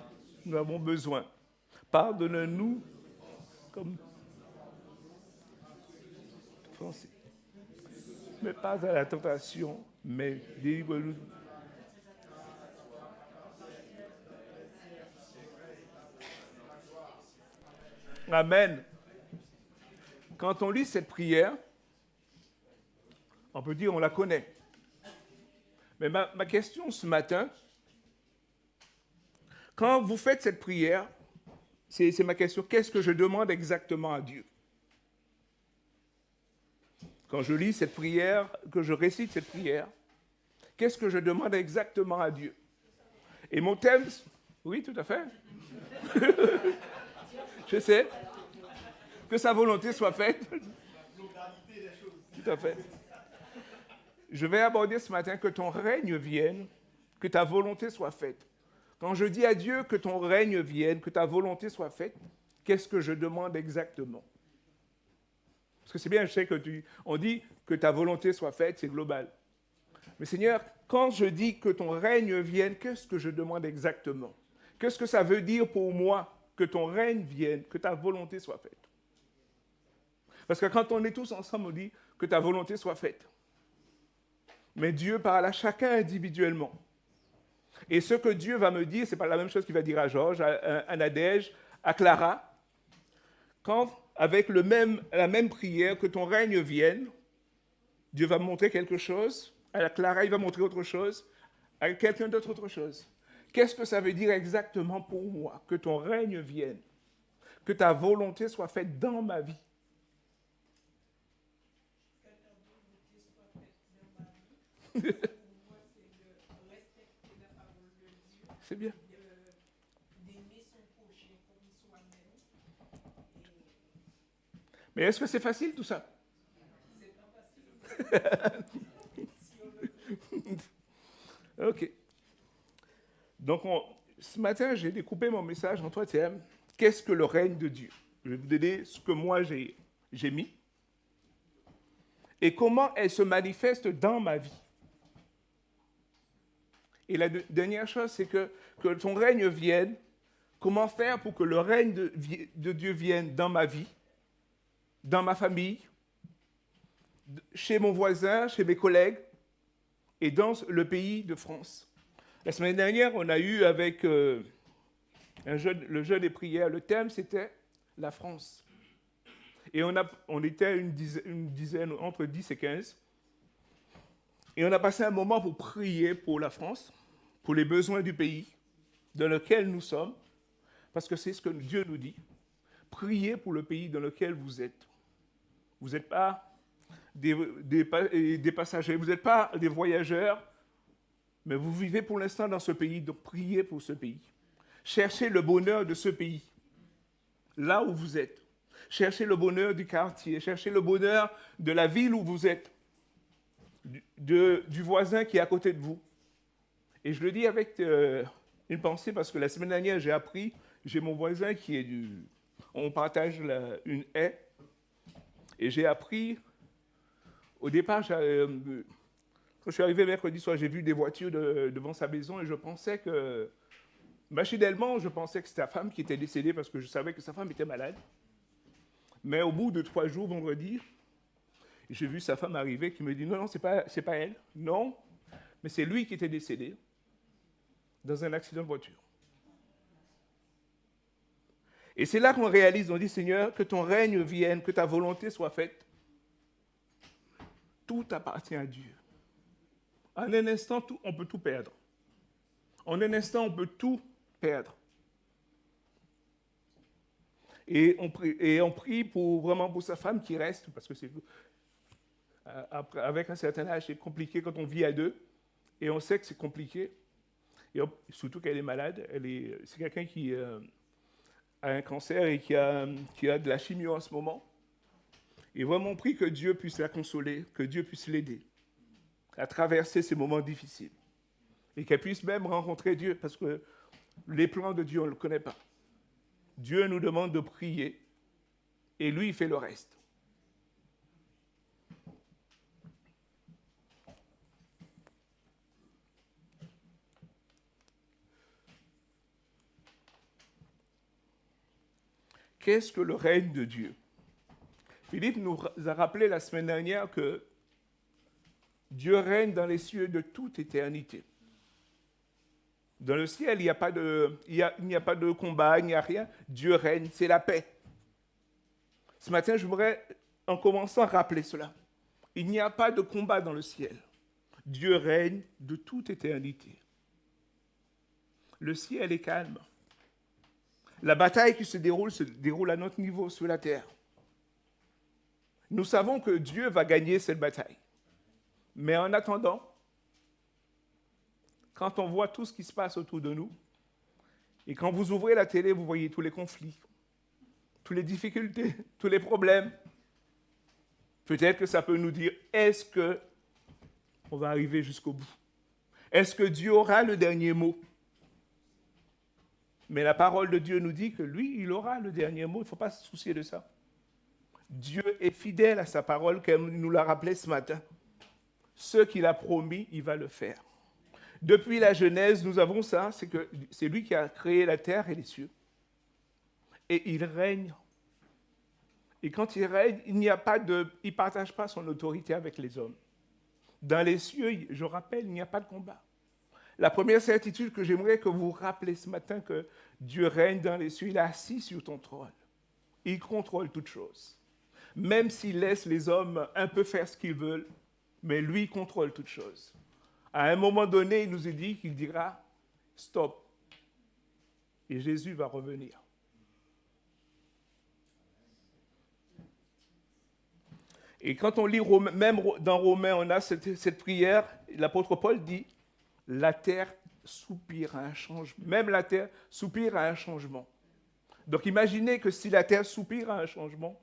nous avons besoin. Pardonne-nous comme... Français. Mais pas à la tentation, mais délivre-nous. Amen. Quand on lit cette prière, on peut dire on la connaît. Mais ma question ce matin, quand vous faites cette prière, c'est ma question, qu'est-ce que je demande exactement à Dieu? Quand je lis cette prière, que je récite cette prière, qu'est-ce que je demande exactement à Dieu? Et mon thème, oui, tout à fait. Je sais. Que sa volonté soit faite. Tout à fait. Je vais aborder ce matin que ton règne vienne, que ta volonté soit faite. Quand je dis à Dieu que ton règne vienne, que ta volonté soit faite, qu'est-ce que je demande exactement? Parce que c'est bien, je sais on dit que ta volonté soit faite, c'est global. Mais Seigneur, quand je dis que ton règne vienne, qu'est-ce que je demande exactement? Qu'est-ce que ça veut dire pour moi que ton règne vienne, que ta volonté soit faite? Parce que quand on est tous ensemble, on dit que ta volonté soit faite. Mais Dieu parle à chacun individuellement. Et ce que Dieu va me dire, ce n'est pas la même chose qu'il va dire à Georges, à Nadège, à Clara. Quand, avec la même prière, que ton règne vienne, Dieu va me montrer quelque chose. À Clara, il va montrer autre chose. À quelqu'un d'autre, autre chose. Qu'est-ce que ça veut dire exactement pour moi? Que ton règne vienne. Que ta volonté soit faite dans ma vie. C'est bien. Mais est-ce que c'est facile tout ça? Ok. Donc, ce matin, j'ai découpé mon message en 3 thèmes. Qu'est-ce que le règne de Dieu? Je vais vous donner ce que moi j'ai mis. Et comment elle se manifeste dans ma vie. Et la dernière chose, c'est que ton règne vienne. Comment faire pour que le règne de Dieu vienne dans ma vie, dans ma famille, chez mon voisin, chez mes collègues et dans le pays de France. La semaine dernière, on a eu avec le jeûne des prières, le thème c'était la France. Et on était une dizaine, entre 10 et 15. Et on a passé un moment pour prier pour la France, pour les besoins du pays dans lequel nous sommes, parce que c'est ce que Dieu nous dit. Priez pour le pays dans lequel vous êtes. Vous n'êtes pas des passagers, vous n'êtes pas des voyageurs, mais vous vivez pour l'instant dans ce pays, donc priez pour ce pays. Cherchez le bonheur de ce pays, là où vous êtes. Cherchez le bonheur du quartier, cherchez le bonheur de la ville où vous êtes, du voisin qui est à côté de vous. Et je le dis avec une pensée parce que la semaine dernière, j'ai mon voisin qui est on partage une haie, et j'ai appris, au départ, quand je suis arrivé mercredi soir, j'ai vu des voitures devant sa maison et je pensais que, machinalement, je pensais que c'était sa femme qui était décédée parce que je savais que sa femme était malade. Mais au bout de 3 jours, vendredi, j'ai vu sa femme arriver qui me dit « Non, c'est pas elle. Non, mais c'est lui qui était décédé dans un accident de voiture. » Et c'est là qu'on réalise, on dit « Seigneur, que ton règne vienne, que ta volonté soit faite. » Tout appartient à Dieu. En un instant, on peut tout perdre. En un instant, on peut tout perdre. Et on prie vraiment pour sa femme qui reste, parce que avec un certain âge, c'est compliqué quand on vit à deux, et on sait que c'est compliqué, et surtout qu'elle est malade. C'est quelqu'un qui a un cancer et qui a de la chimio en ce moment. Et vraiment, on prie que Dieu puisse la consoler, que Dieu puisse l'aider à traverser ces moments difficiles, et qu'elle puisse même rencontrer Dieu, parce que les plans de Dieu, on ne le connaît pas. Dieu nous demande de prier et lui, il fait le reste. Qu'est-ce que le règne de Dieu? Philippe nous a rappelé la semaine dernière que Dieu règne dans les cieux de toute éternité. Dans le ciel, il n'y a pas de combat, il n'y a rien. Dieu règne, c'est la paix. Ce matin, je voudrais, en commençant, rappeler cela. Il n'y a pas de combat dans le ciel. Dieu règne de toute éternité. Le ciel est calme. La bataille qui se déroule à notre niveau sur la terre. Nous savons que Dieu va gagner cette bataille. Mais en attendant, quand on voit tout ce qui se passe autour de nous, et quand vous ouvrez la télé, vous voyez tous les conflits, toutes les difficultés, tous les problèmes, peut-être que ça peut nous dire, est-ce qu'on va arriver jusqu'au bout? Est-ce que Dieu aura le dernier mot? Mais la parole de Dieu nous dit que lui, il aura le dernier mot, il ne faut pas se soucier de ça. Dieu est fidèle à sa parole, comme il nous l'a rappelé ce matin. Ce qu'il a promis, il va le faire. Depuis la Genèse, nous avons ça, c'est que c'est lui qui a créé la terre et les cieux. Et il règne. Et quand il règne, il ne partage pas son autorité avec les hommes. Dans les cieux, je rappelle, il n'y a pas de combat. La première certitude que j'aimerais que vous rappelez ce matin, que Dieu règne dans les cieux, il est assis sur ton trône. Il contrôle toutes choses. Même s'il laisse les hommes un peu faire ce qu'ils veulent, mais lui contrôle toutes choses. À un moment donné, il nous est dit qu'il dira « stop ». Et Jésus va revenir. Et quand on lit, même dans Romains, on a cette prière, l'apôtre Paul dit « la terre soupire à un changement ». Même la terre soupire à un changement. Donc imaginez que si la terre soupire à un changement,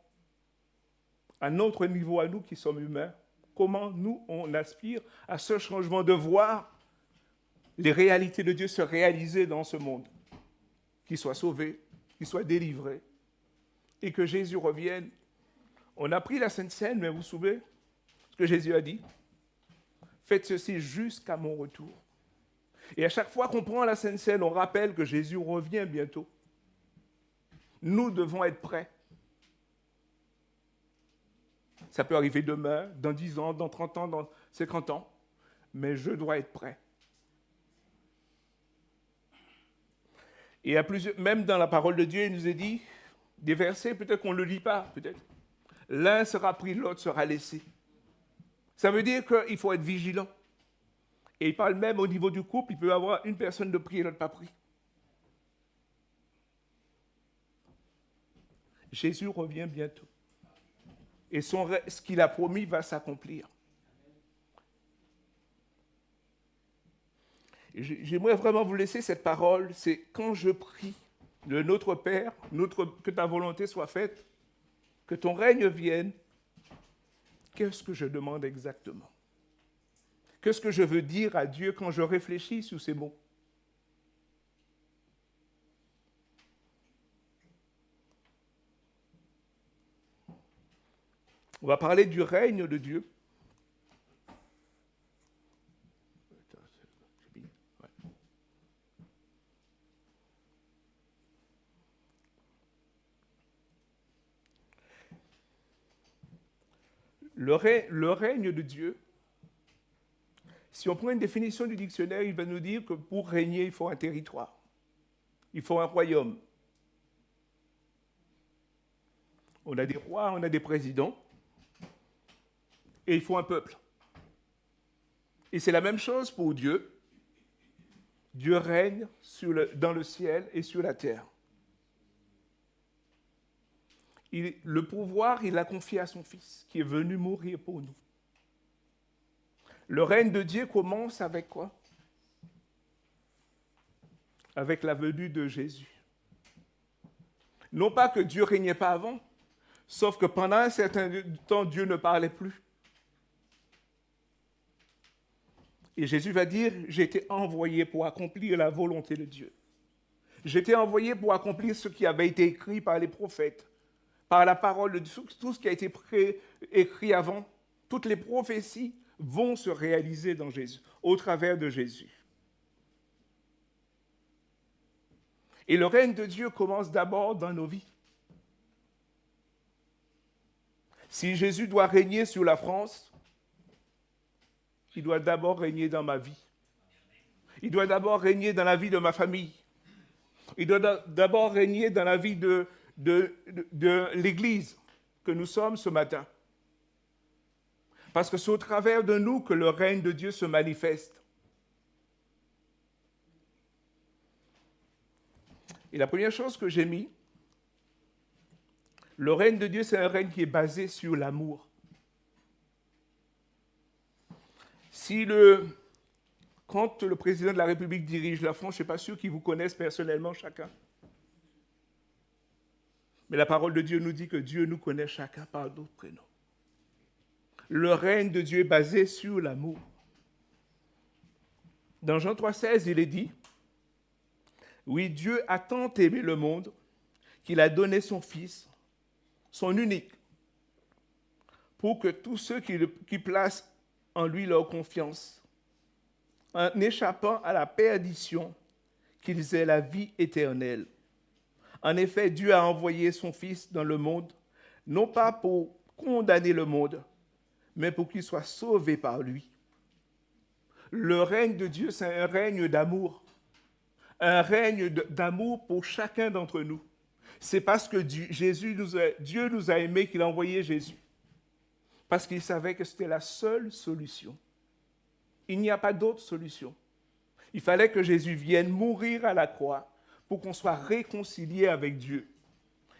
à notre niveau, à nous qui sommes humains, comment nous, on aspire à ce changement, de voir les réalités de Dieu se réaliser dans ce monde, qu'il soit sauvé, qu'il soit délivré, et que Jésus revienne. On a pris la Sainte Seine, mais vous vous souvenez ce que Jésus a dit? Faites ceci jusqu'à mon retour. Et à chaque fois qu'on prend la Sainte Seine, on rappelle que Jésus revient bientôt. Nous devons être prêts. Ça peut arriver demain, dans 10 ans, dans 30 ans, dans 50 ans, mais je dois être prêt. Et à plusieurs, même dans la parole de Dieu, il nous est dit des versets, peut-être qu'on ne le lit pas, peut-être. L'un sera pris, l'autre sera laissé. Ça veut dire qu'il faut être vigilant. Et il parle même au niveau du couple, il peut y avoir une personne de pris et l'autre pas pris. Jésus revient bientôt. Et ce qu'il a promis va s'accomplir. J'aimerais vraiment vous laisser cette parole, c'est quand je prie de notre Père, que ta volonté soit faite, que ton règne vienne, qu'est-ce que je demande exactement? Qu'est-ce que je veux dire à Dieu quand je réfléchis sur ces mots? On va parler du règne de Dieu. Le règne de Dieu, si on prend une définition du dictionnaire, il va nous dire que pour régner, il faut un territoire. Il faut un royaume. On a des rois, on a des présidents, et il faut un peuple. Et c'est la même chose pour Dieu. Dieu règne dans le ciel et sur la terre. Le pouvoir, il l'a confié à son Fils, qui est venu mourir pour nous. Le règne de Dieu commence avec quoi? Avec la venue de Jésus. Non pas que Dieu ne régnait pas avant, sauf que pendant un certain temps, Dieu ne parlait plus. Et Jésus va dire, j'ai été envoyé pour accomplir la volonté de Dieu. J'ai été envoyé pour accomplir ce qui avait été écrit par les prophètes, par la parole de Dieu, tout ce qui a été écrit avant. Toutes les prophéties vont se réaliser dans Jésus, au travers de Jésus. Et le règne de Dieu commence d'abord dans nos vies. Si Jésus doit régner sur la France, il doit d'abord régner dans ma vie. Il doit d'abord régner dans la vie de ma famille. Il doit d'abord régner dans la vie de l'Église que nous sommes ce matin. Parce que c'est au travers de nous que le règne de Dieu se manifeste. Et la première chose que j'ai mis, le règne de Dieu, c'est un règne qui est basé sur l'amour. Quand le président de la République dirige la France, je ne suis pas sûr qu'ils vous connaissent personnellement chacun. Mais la parole de Dieu nous dit que Dieu nous connaît chacun par notre prénom. Le règne de Dieu est basé sur l'amour. Dans Jean 3,16, il est dit, « Oui, Dieu a tant aimé le monde qu'il a donné son Fils, son unique, pour que tous ceux qui placent en lui leur confiance, en échappant à la perdition, qu'ils aient la vie éternelle. En effet, Dieu a envoyé son Fils dans le monde, non pas pour condamner le monde, mais pour qu'il soit sauvé par lui. » Le règne de Dieu, c'est un règne d'amour. Un règne d'amour pour chacun d'entre nous. C'est parce que Dieu nous a aimés qu'il a envoyé Jésus. Parce qu'il savait que c'était la seule solution. Il n'y a pas d'autre solution. Il fallait que Jésus vienne mourir à la croix pour qu'on soit réconcilié avec Dieu.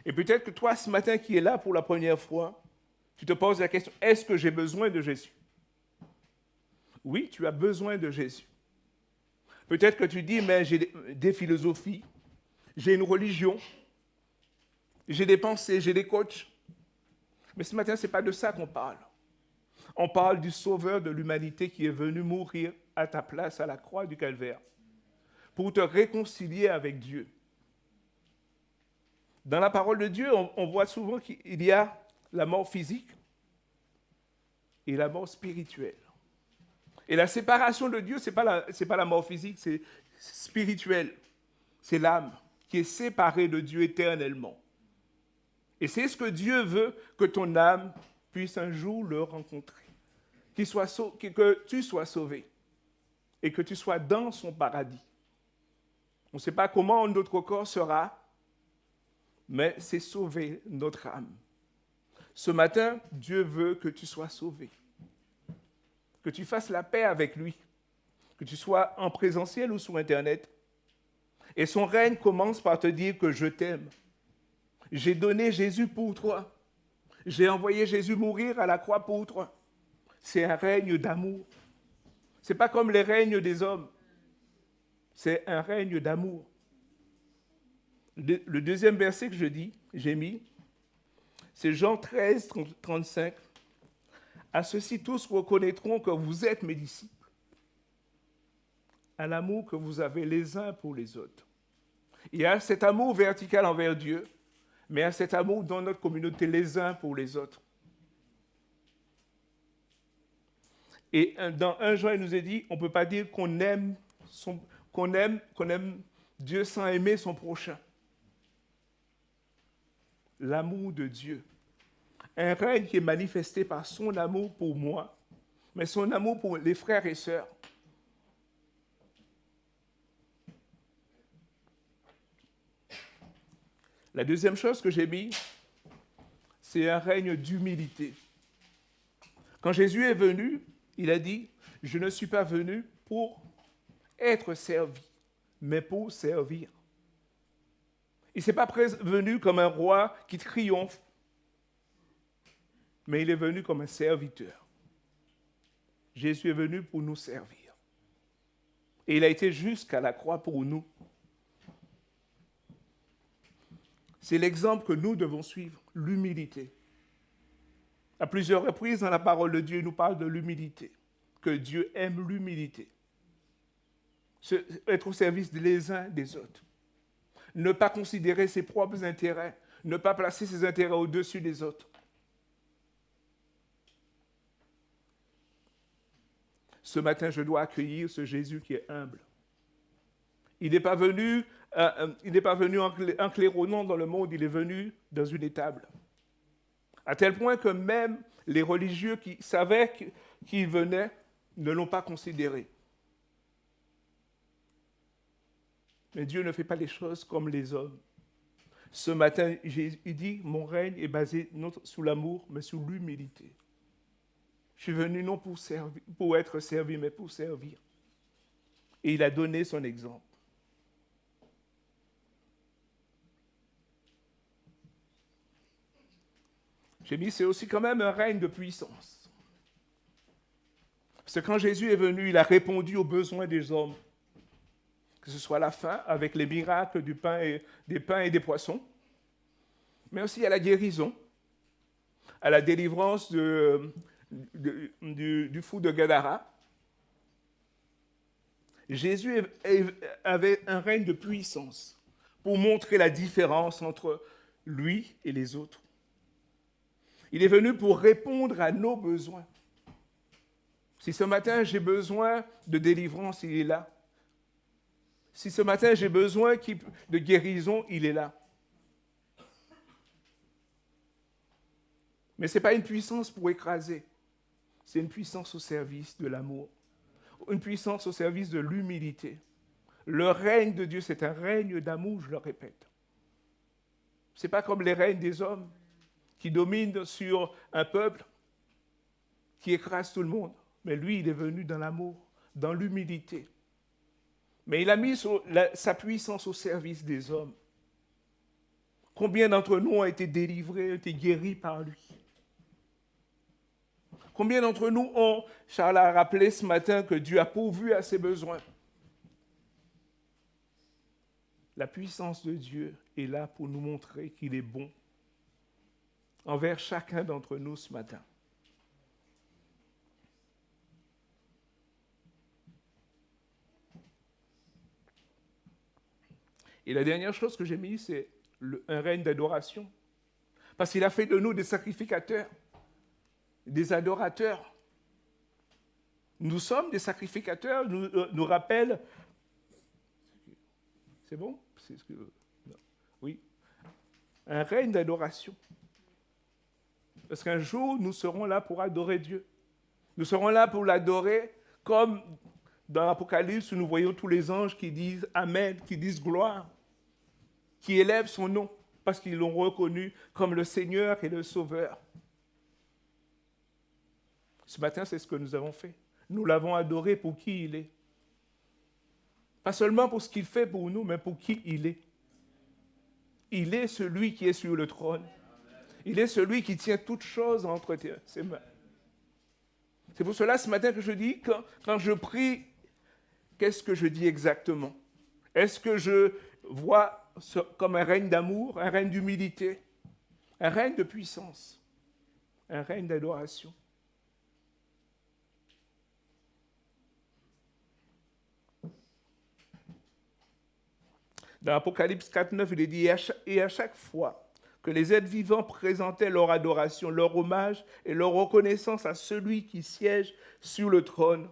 Et peut-être que toi, ce matin, qui es là pour la première fois, tu te poses la question, est-ce que j'ai besoin de Jésus? Oui, tu as besoin de Jésus. Peut-être que tu dis, mais j'ai des philosophies, j'ai une religion, j'ai des pensées, j'ai des coachs. Mais ce matin, ce n'est pas de ça qu'on parle. On parle du Sauveur de l'humanité qui est venu mourir à ta place à la croix du Calvaire pour te réconcilier avec Dieu. Dans la parole de Dieu, on voit souvent qu'il y a la mort physique et la mort spirituelle. Et la séparation de Dieu, ce n'est pas la mort physique, c'est spirituel. C'est l'âme qui est séparée de Dieu éternellement. Et c'est ce que Dieu veut, que ton âme puisse un jour le rencontrer. Que tu sois sauvé et que tu sois dans son paradis. On ne sait pas comment notre corps sera, mais c'est sauver notre âme. Ce matin, Dieu veut que tu sois sauvé, que tu fasses la paix avec lui, que tu sois en présentiel ou sur Internet. Et son règne commence par te dire que je t'aime. J'ai donné Jésus pour toi. J'ai envoyé Jésus mourir à la croix pour toi. C'est un règne d'amour. Ce n'est pas comme les règnes des hommes. C'est un règne d'amour. Le deuxième verset que j'ai mis, c'est Jean 13, 35. À ceux-ci tous reconnaîtront que vous êtes mes disciples, à l'amour que vous avez les uns pour les autres. Il y a cet amour vertical envers Dieu, mais il y a cet amour dans notre communauté les uns pour les autres. Et dans 1 Jean, il nous est dit, on ne peut pas dire qu'on aime Dieu sans aimer son prochain. L'amour de Dieu. Un règne qui est manifesté par son amour pour moi, mais son amour pour les frères et sœurs. La deuxième chose que j'ai mis, c'est un règne d'humilité. Quand Jésus est venu, il a dit, je ne suis pas venu pour être servi, mais pour servir. Il ne s'est pas venu comme un roi qui triomphe, mais il est venu comme un serviteur. Jésus est venu pour nous servir. Et il a été jusqu'à la croix pour nous. C'est l'exemple que nous devons suivre, l'humilité. À plusieurs reprises dans la parole de Dieu, il nous parle de l'humilité, que Dieu aime l'humilité. Être au service des uns des autres. Ne pas considérer ses propres intérêts, ne pas placer ses intérêts au-dessus des autres. Ce matin, je dois accueillir ce Jésus qui est humble. Il n'est pas venu en claironnant dans le monde, il est venu dans une étable. À tel point que même les religieux qui savaient qu'il venait ne l'ont pas considéré. Mais Dieu ne fait pas les choses comme les hommes. Ce matin, il dit, mon règne est basé non sous l'amour, mais sous l'humilité. Je suis venu non pour être servi, mais pour servir. Et il a donné son exemple. J'ai mis, c'est aussi quand même un règne de puissance. Parce que quand Jésus est venu, il a répondu aux besoins des hommes. Que ce soit la faim, avec les miracles des pains et des poissons, mais aussi à la guérison, à la délivrance du fou de Gadara. Jésus avait un règne de puissance pour montrer la différence entre lui et les autres. Il est venu pour répondre à nos besoins. Si ce matin j'ai besoin de délivrance, il est là. Si ce matin j'ai besoin de guérison, il est là. Mais ce n'est pas une puissance pour écraser. C'est une puissance au service de l'amour. Une puissance au service de l'humilité. Le règne de Dieu, c'est un règne d'amour, je le répète. Ce n'est pas comme les règnes des hommes qui dominent sur un peuple, qui écrase tout le monde. Mais lui, il est venu dans l'amour, dans l'humilité. Mais il a mis sa puissance au service des hommes. Combien d'entre nous ont été délivrés, ont été guéris par lui? Combien d'entre nous ont, Charles a rappelé ce matin que Dieu a pourvu à ses besoins? La puissance de Dieu est là pour nous montrer qu'il est bon envers chacun d'entre nous ce matin. Et la dernière chose que j'ai mis, c'est un règne d'adoration. Parce qu'il a fait de nous des sacrificateurs, des adorateurs. Nous sommes des sacrificateurs, nous rappelle... C'est bon? Non. Oui. Un règne d'adoration. Parce qu'un jour, nous serons là pour adorer Dieu. Nous serons là pour l'adorer comme dans l'Apocalypse, nous voyons tous les anges qui disent Amen, qui disent gloire, qui élèvent son nom parce qu'ils l'ont reconnu comme le Seigneur et le Sauveur. Ce matin, c'est ce que nous avons fait. Nous l'avons adoré pour qui il est. Pas seulement pour ce qu'il fait pour nous, mais pour qui il est. Il est celui qui est sur le trône. Il est celui qui tient toutes choses entre ses mains. C'est pour cela, ce matin, que je dis, quand je prie, qu'est-ce que je dis exactement? Est-ce que je vois comme un règne d'amour, un règne d'humilité, un règne de puissance, un règne d'adoration? Dans Apocalypse 4.9, il est dit « Et à chaque fois que les êtres vivants présentaient leur adoration, leur hommage et leur reconnaissance à celui qui siège sur le trône,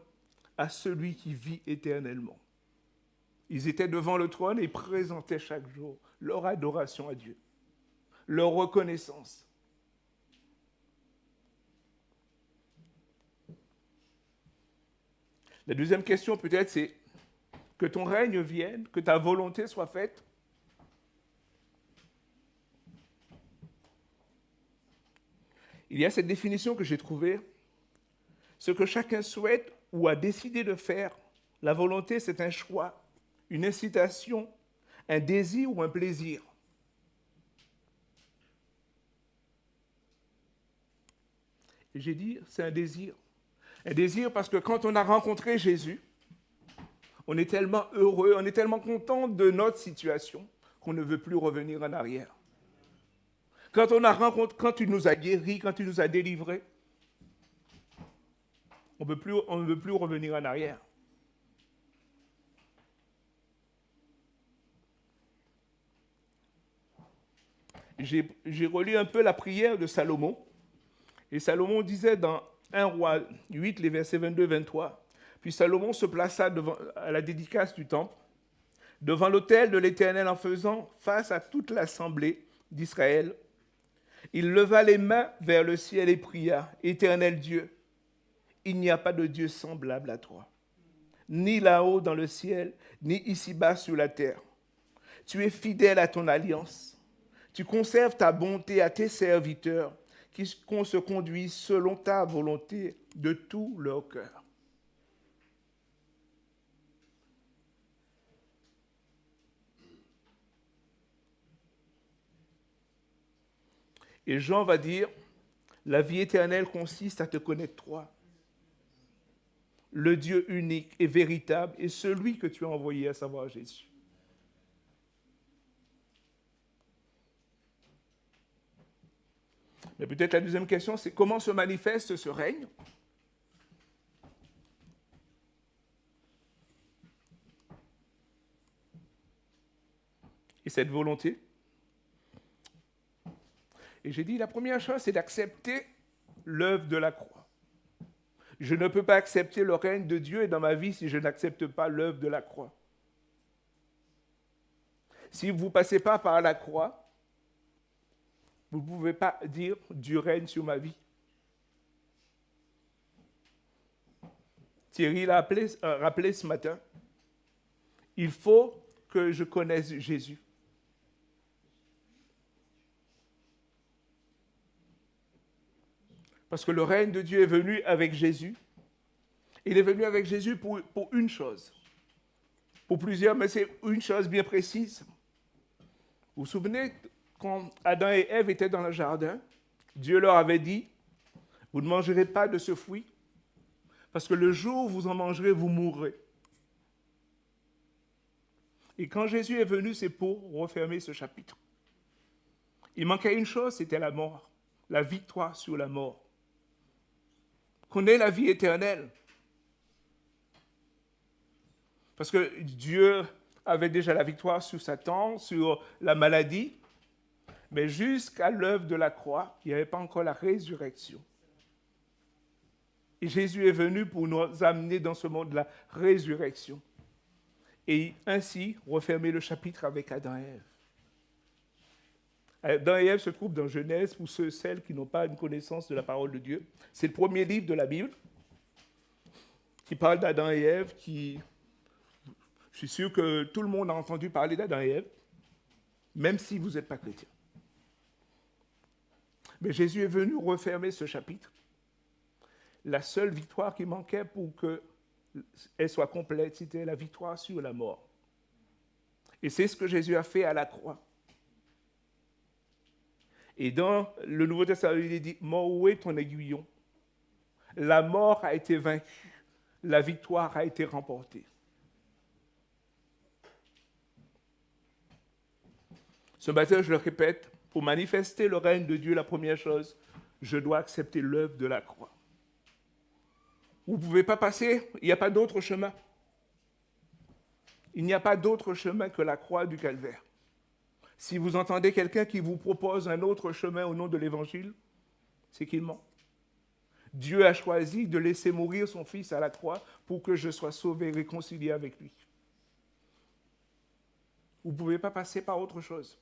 à celui qui vit éternellement. » Ils étaient devant le trône et présentaient chaque jour leur adoration à Dieu, leur reconnaissance. La deuxième question peut-être c'est que ton règne vienne, que ta volonté soit faite. Il y a cette définition que j'ai trouvée. Ce que chacun souhaite ou a décidé de faire, la volonté, c'est un choix, une incitation, un désir ou un plaisir. Et j'ai dit, c'est un désir. Un désir parce que quand on a rencontré Jésus, on est tellement heureux, on est tellement content de notre situation qu'on ne veut plus revenir en arrière. Quand il nous a guéris, quand il nous a délivrés, on ne veut plus revenir en arrière. J'ai relu un peu la prière de Salomon, et Salomon disait dans 1 Roi 8, les versets 22-23, puis Salomon se plaça à la dédicace du temple, devant l'autel de l'Éternel en faisant face à toute l'assemblée d'Israël. Il leva les mains vers le ciel et pria, « Éternel Dieu, il n'y a pas de Dieu semblable à toi, ni là-haut dans le ciel, ni ici-bas sur la terre. Tu es fidèle à ton alliance. Tu conserves ta bonté à tes serviteurs, qu'on se conduise selon ta volonté de tout leur cœur. » Et Jean va dire, la vie éternelle consiste à te connaître toi, le Dieu unique et véritable, et celui que tu as envoyé, à savoir Jésus. Mais peut-être la deuxième question, c'est comment se manifeste ce règne? Et cette volonté? Et j'ai dit, la première chose, c'est d'accepter l'œuvre de la croix. Je ne peux pas accepter le règne de Dieu dans ma vie si je n'accepte pas l'œuvre de la croix. Si vous ne passez pas par la croix, vous ne pouvez pas dire Dieu règne sur ma vie. Thierry l'a rappelé ce matin. Il faut que je connaisse Jésus. Parce que le règne de Dieu est venu avec Jésus. Il est venu avec Jésus pour une chose. Pour plusieurs, mais c'est une chose bien précise. Vous vous souvenez, quand Adam et Ève étaient dans le jardin, Dieu leur avait dit, vous ne mangerez pas de ce fruit, parce que le jour où vous en mangerez, vous mourrez. Et quand Jésus est venu, c'est pour refermer ce chapitre. Il manquait une chose, c'était la mort, la victoire sur la mort. Qu'on ait la vie éternelle. Parce que Dieu avait déjà la victoire sur Satan, sur la maladie, mais jusqu'à l'œuvre de la croix, il n'y avait pas encore la résurrection. Et Jésus est venu pour nous amener dans ce monde de la résurrection. Et ainsi, refermer le chapitre avec Adam et Ève. Adam et Ève se trouvent dans Genèse pour celles qui n'ont pas une connaissance de la parole de Dieu. C'est le premier livre de la Bible. qui parle d'Adam et Ève, je suis sûr que tout le monde a entendu parler d'Adam et Ève, même si vous n'êtes pas chrétien. Mais Jésus est venu refermer ce chapitre. La seule victoire qui manquait pour qu'elle soit complète, c'était la victoire sur la mort. Et c'est ce que Jésus a fait à la croix. Et dans le Nouveau Testament, il est dit, mort, où est ton aiguillon? La mort a été vaincue, la victoire a été remportée. Ce matin, je le répète, pour manifester le règne de Dieu, la première chose, je dois accepter l'œuvre de la croix. Vous ne pouvez pas passer, il n'y a pas d'autre chemin. Il n'y a pas d'autre chemin que la croix du calvaire. Si vous entendez quelqu'un qui vous propose un autre chemin au nom de l'Évangile, c'est qu'il ment. Dieu a choisi de laisser mourir son Fils à la croix pour que je sois sauvé et réconcilié avec lui. Vous ne pouvez pas passer par autre chose.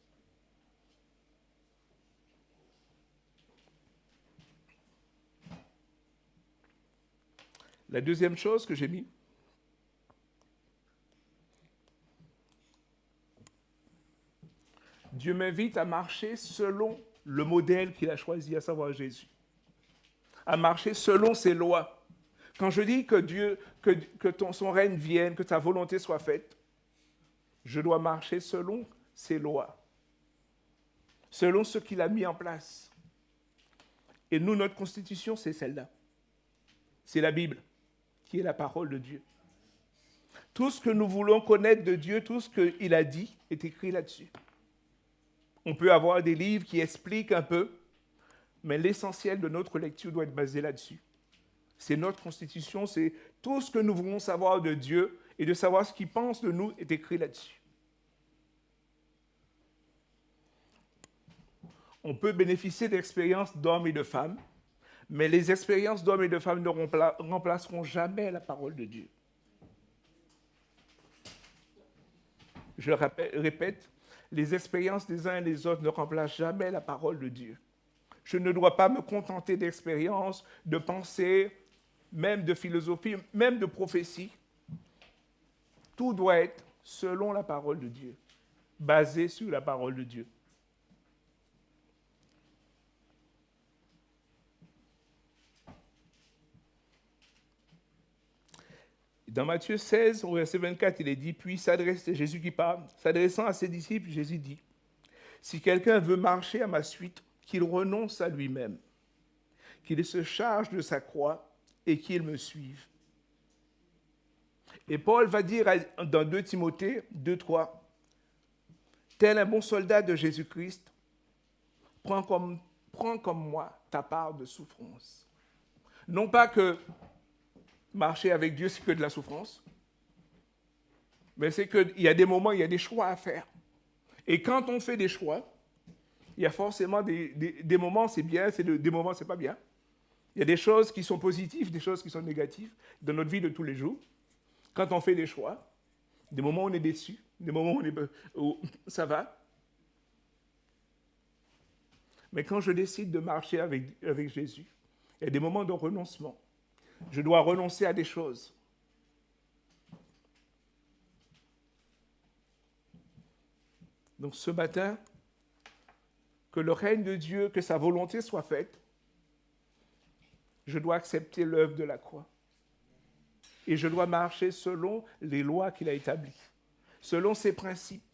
La deuxième chose que j'ai mis, Dieu m'invite à marcher selon le modèle qu'il a choisi, à savoir Jésus. À marcher selon ses lois. Quand je dis que son règne vienne, que ta volonté soit faite, je dois marcher selon ses lois, selon ce qu'il a mis en place. Et nous, notre constitution, c'est celle-là. C'est la Bible, qui est la parole de Dieu. Tout ce que nous voulons connaître de Dieu, tout ce qu'il a dit, est écrit là-dessus. On peut avoir des livres qui expliquent un peu, mais l'essentiel de notre lecture doit être basé là-dessus. C'est notre constitution, c'est tout ce que nous voulons savoir de Dieu et de savoir ce qu'il pense de nous est écrit là-dessus. On peut bénéficier d'expériences d'hommes et de femmes, mais les expériences d'hommes et de femmes ne remplaceront jamais la parole de Dieu. Je répète, les expériences des uns et des autres ne remplacent jamais la parole de Dieu. Je ne dois pas me contenter d'expériences, de pensées, même de philosophie, même de prophétie. Tout doit être selon la parole de Dieu, basé sur la parole de Dieu. Dans Matthieu 16, au verset 24, il est dit, puis c'est Jésus qui parle, s'adressant à ses disciples, Jésus dit, « Si quelqu'un veut marcher à ma suite, qu'il renonce à lui-même, qu'il se charge de sa croix et qu'il me suive. » Et Paul va dire dans 2 Timothée 2,3, « Tel un bon soldat de Jésus-Christ, prends comme moi ta part de souffrance. » Non pas que marcher avec Dieu, c'est que de la souffrance. Mais c'est qu'il y a des moments, il y a des choix à faire. Et quand on fait des choix, il y a forcément des moments, c'est bien, des moments, c'est pas bien. Il y a des choses qui sont positives, des choses qui sont négatives dans notre vie de tous les jours. Quand on fait des choix, des moments où on est déçu, des moments où ça va. Mais quand je décide de marcher avec Jésus, il y a des moments de renoncement. Je dois renoncer à des choses. Donc ce matin, que le règne de Dieu, que sa volonté soit faite, je dois accepter l'œuvre de la croix. Et je dois marcher selon les lois qu'il a établies, selon ses principes.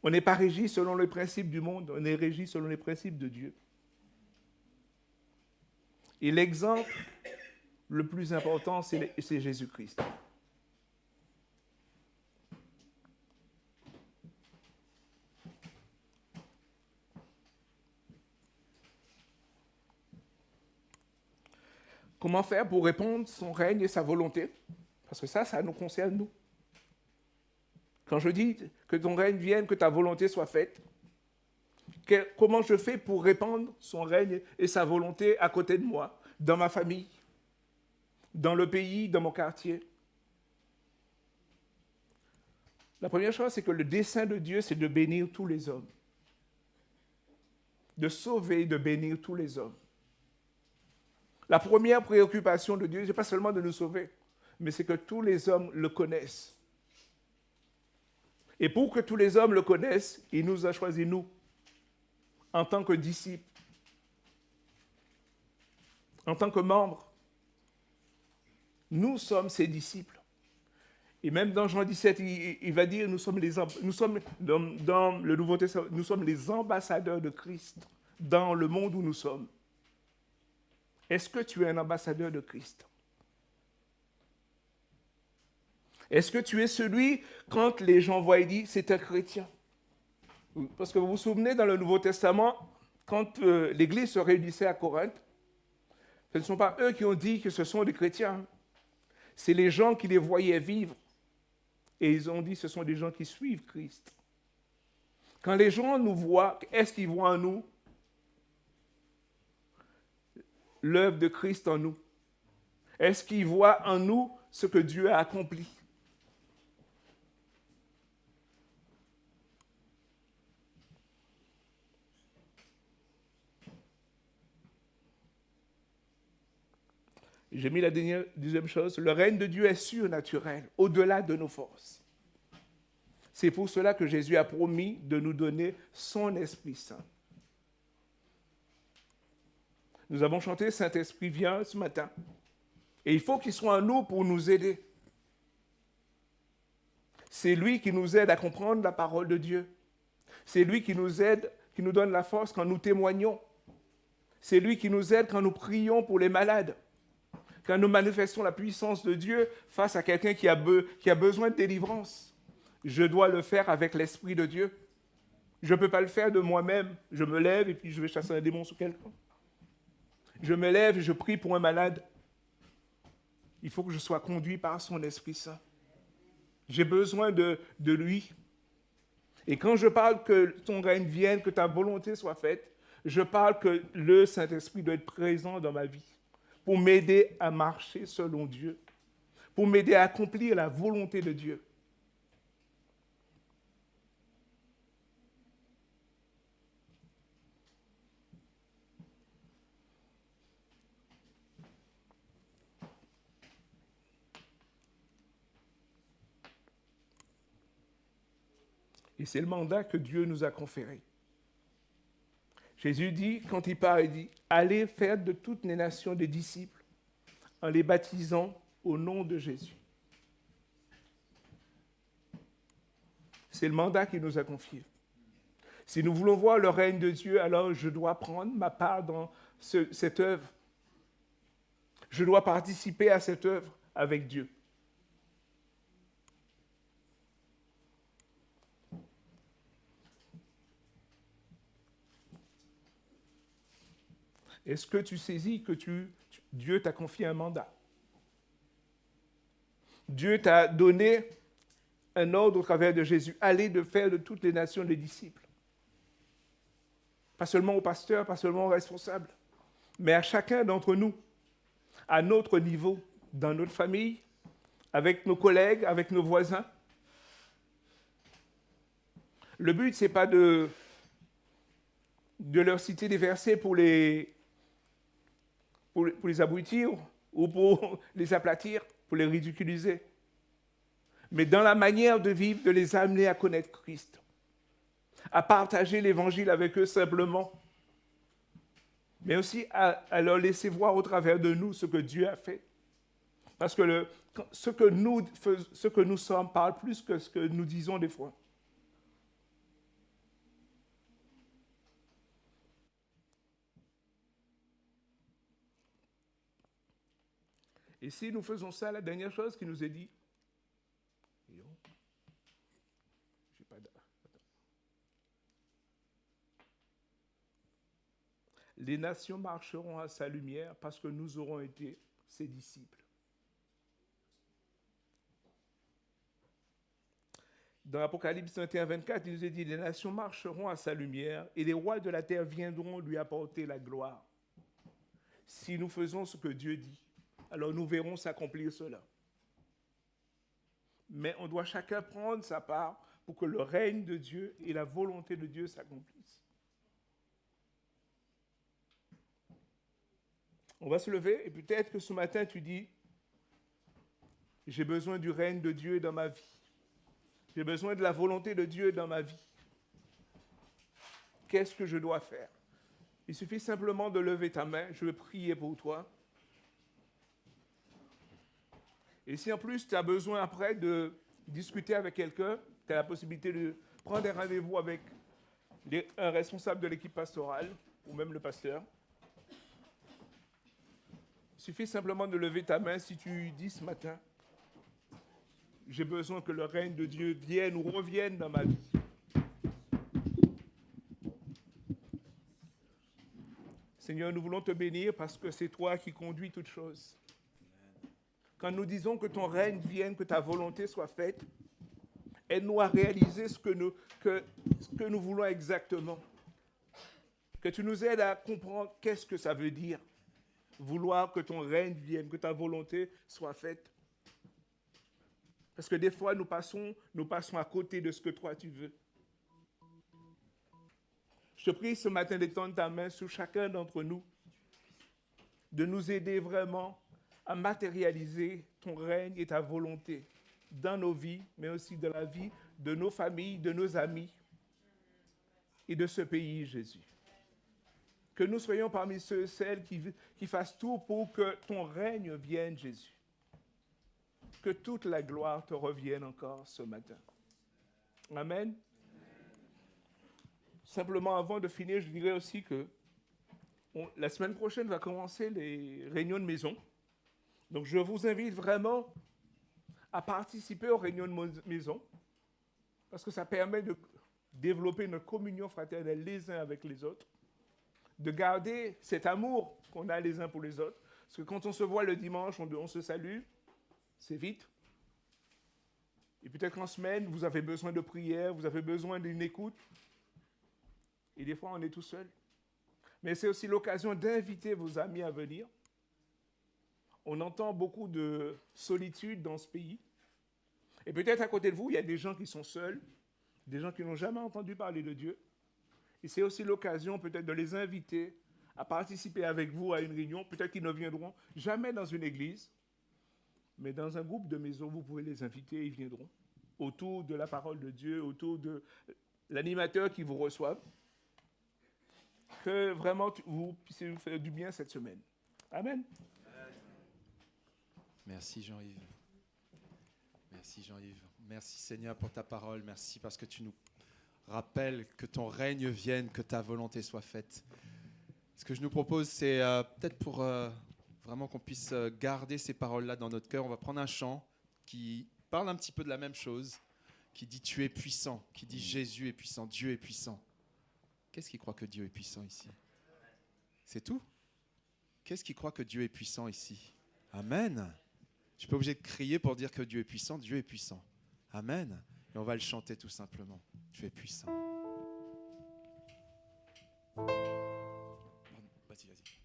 On n'est pas régi selon les principes du monde, on est régi selon les principes de Dieu. Et l'exemple le plus important, c'est Jésus-Christ. Comment faire pour répondre son règne et sa volonté? Parce que ça nous concerne, nous. Quand je dis que ton règne vienne, que ta volonté soit faite, comment je fais pour répandre son règne et sa volonté à côté de moi, dans ma famille, dans le pays, dans mon quartier? La première chose, c'est que le dessein de Dieu, c'est de bénir tous les hommes. De sauver et de bénir tous les hommes. La première préoccupation de Dieu, ce n'est pas seulement de nous sauver, mais c'est que tous les hommes le connaissent. Et pour que tous les hommes le connaissent, il nous a choisis, nous, en tant que disciples, en tant que membres. Nous sommes ses disciples. Et même dans Jean 17, il va dire, nous sommes dans le Nouveau Testament, nous sommes les ambassadeurs de Christ dans le monde où nous sommes. Est-ce que tu es un ambassadeur de Christ? Est-ce que tu es celui, quand les gens voient et disent, c'est un chrétien? Parce que vous vous souvenez, dans le Nouveau Testament, quand l'Église se réunissait à Corinthe, ce ne sont pas eux qui ont dit que ce sont des chrétiens. C'est les gens qui les voyaient vivre. Et ils ont dit, ce sont des gens qui suivent Christ. Quand les gens nous voient, est-ce qu'ils voient en nous l'œuvre de Christ en nous? Est-ce qu'ils voient en nous ce que Dieu a accompli? J'ai mis la deuxième chose, le règne de Dieu est surnaturel, au-delà de nos forces. C'est pour cela que Jésus a promis de nous donner son Esprit Saint. Nous avons chanté « Saint-Esprit, viens » ce matin. Et il faut qu'il soit en nous pour nous aider. C'est lui qui nous aide à comprendre la parole de Dieu. C'est lui qui nous aide, qui nous donne la force quand nous témoignons. C'est lui qui nous aide quand nous prions pour les malades. Quand nous manifestons la puissance de Dieu face à quelqu'un qui a besoin de délivrance. Je dois le faire avec l'Esprit de Dieu. Je ne peux pas le faire de moi-même. Je me lève et puis je vais chasser un démon sur quelqu'un. Je me lève et je prie pour un malade. Il faut que je sois conduit par son Esprit Saint. J'ai besoin de lui. Et quand je parle que ton règne vienne, que ta volonté soit faite, je parle que le Saint-Esprit doit être présent dans ma vie pour m'aider à marcher selon Dieu, pour m'aider à accomplir la volonté de Dieu. Et c'est le mandat que Dieu nous a conféré. Jésus dit, quand il parle, il dit, allez faire de toutes les nations des disciples en les baptisant au nom de Jésus. C'est le mandat qu'il nous a confié. Si nous voulons voir le règne de Dieu, alors je dois prendre ma part dans cette œuvre. Je dois participer à cette œuvre avec Dieu. Est-ce que tu saisis que Dieu t'a confié un mandat? Dieu t'a donné un ordre au travers de Jésus. Allez de faire de toutes les nations des disciples. Pas seulement aux pasteurs, pas seulement aux responsables, mais à chacun d'entre nous, à notre niveau, dans notre famille, avec nos collègues, avec nos voisins. Le but, ce n'est pas de leur citer des versets pour les abrutir ou pour les aplatir, pour les ridiculiser. Mais dans la manière de vivre, de les amener à connaître Christ, à partager l'évangile avec eux simplement, mais aussi à leur laisser voir au travers de nous ce que Dieu a fait. Parce que ce que nous sommes parle plus que ce que nous disons des fois. Et si nous faisons ça, la dernière chose qu'il nous est dit, les nations marcheront à sa lumière parce que nous aurons été ses disciples. Dans l'Apocalypse 21, 24, il nous est dit, les nations marcheront à sa lumière et les rois de la terre viendront lui apporter la gloire. Si nous faisons ce que Dieu dit, alors nous verrons s'accomplir cela. Mais on doit chacun prendre sa part pour que le règne de Dieu et la volonté de Dieu s'accomplissent. On va se lever et peut-être que ce matin, tu dis, j'ai besoin du règne de Dieu dans ma vie. J'ai besoin de la volonté de Dieu dans ma vie. Qu'est-ce que je dois faire? Il suffit simplement de lever ta main. Je vais prier pour toi. Et si en plus tu as besoin après de discuter avec quelqu'un, tu as la possibilité de prendre un rendez-vous avec un responsable de l'équipe pastorale ou même le pasteur. Il suffit simplement de lever ta main si tu dis ce matin, j'ai besoin que le règne de Dieu vienne ou revienne dans ma vie. Seigneur, nous voulons te bénir parce que c'est toi qui conduis toutes choses. Quand nous disons que ton règne vienne, que ta volonté soit faite, aide-nous à réaliser ce que nous voulons exactement. Que tu nous aides à comprendre qu'est-ce que ça veut dire. Vouloir que ton règne vienne, que ta volonté soit faite. Parce que des fois, nous passons à côté de ce que toi tu veux. Je te prie ce matin d'étendre ta main sur chacun d'entre nous, de nous aider vraiment à matérialiser ton règne et ta volonté dans nos vies, mais aussi dans la vie de nos familles, de nos amis et de ce pays, Jésus. Que nous soyons parmi ceux et celles qui fassent tout pour que ton règne vienne, Jésus. Que toute la gloire te revienne encore ce matin. Amen. Simplement, avant de finir, je dirais aussi que la semaine prochaine va commencer les réunions de maison. Donc, je vous invite vraiment à participer aux réunions de maison parce que ça permet de développer notre communion fraternelle les uns avec les autres, de garder cet amour qu'on a les uns pour les autres. Parce que quand on se voit le dimanche, on se salue, c'est vite. Et peut-être qu'en semaine, vous avez besoin de prière, vous avez besoin d'une écoute. Et des fois, on est tout seul. Mais c'est aussi l'occasion d'inviter vos amis à venir. On entend beaucoup de solitude dans ce pays. Et peut-être à côté de vous, il y a des gens qui sont seuls, des gens qui n'ont jamais entendu parler de Dieu. Et c'est aussi l'occasion peut-être de les inviter à participer avec vous à une réunion. Peut-être qu'ils ne viendront jamais dans une église, mais dans un groupe de maison, vous pouvez les inviter, ils viendront autour de la parole de Dieu, autour de l'animateur qui vous reçoit. Que vraiment vous puissiez vous faire du bien cette semaine. Amen.
Merci Jean-Yves. Merci Jean-Yves. Merci Seigneur pour ta parole. Merci parce que tu nous rappelles que ton règne vienne, que ta volonté soit faite. Ce que je nous propose, c'est peut-être pour vraiment qu'on puisse garder ces paroles-là dans notre cœur. On va prendre un chant qui parle un petit peu de la même chose, qui dit tu es puissant, qui dit Jésus est puissant, Dieu est puissant. Qu'est-ce qui croit que Dieu est puissant ici? C'est tout? Qu'est-ce qui croit que Dieu est puissant ici? Amen. Je ne suis pas obligé de crier pour dire que Dieu est puissant. Dieu est puissant. Amen. Et on va le chanter tout simplement. Dieu est puissant. Pardon. Vas-y, vas-y.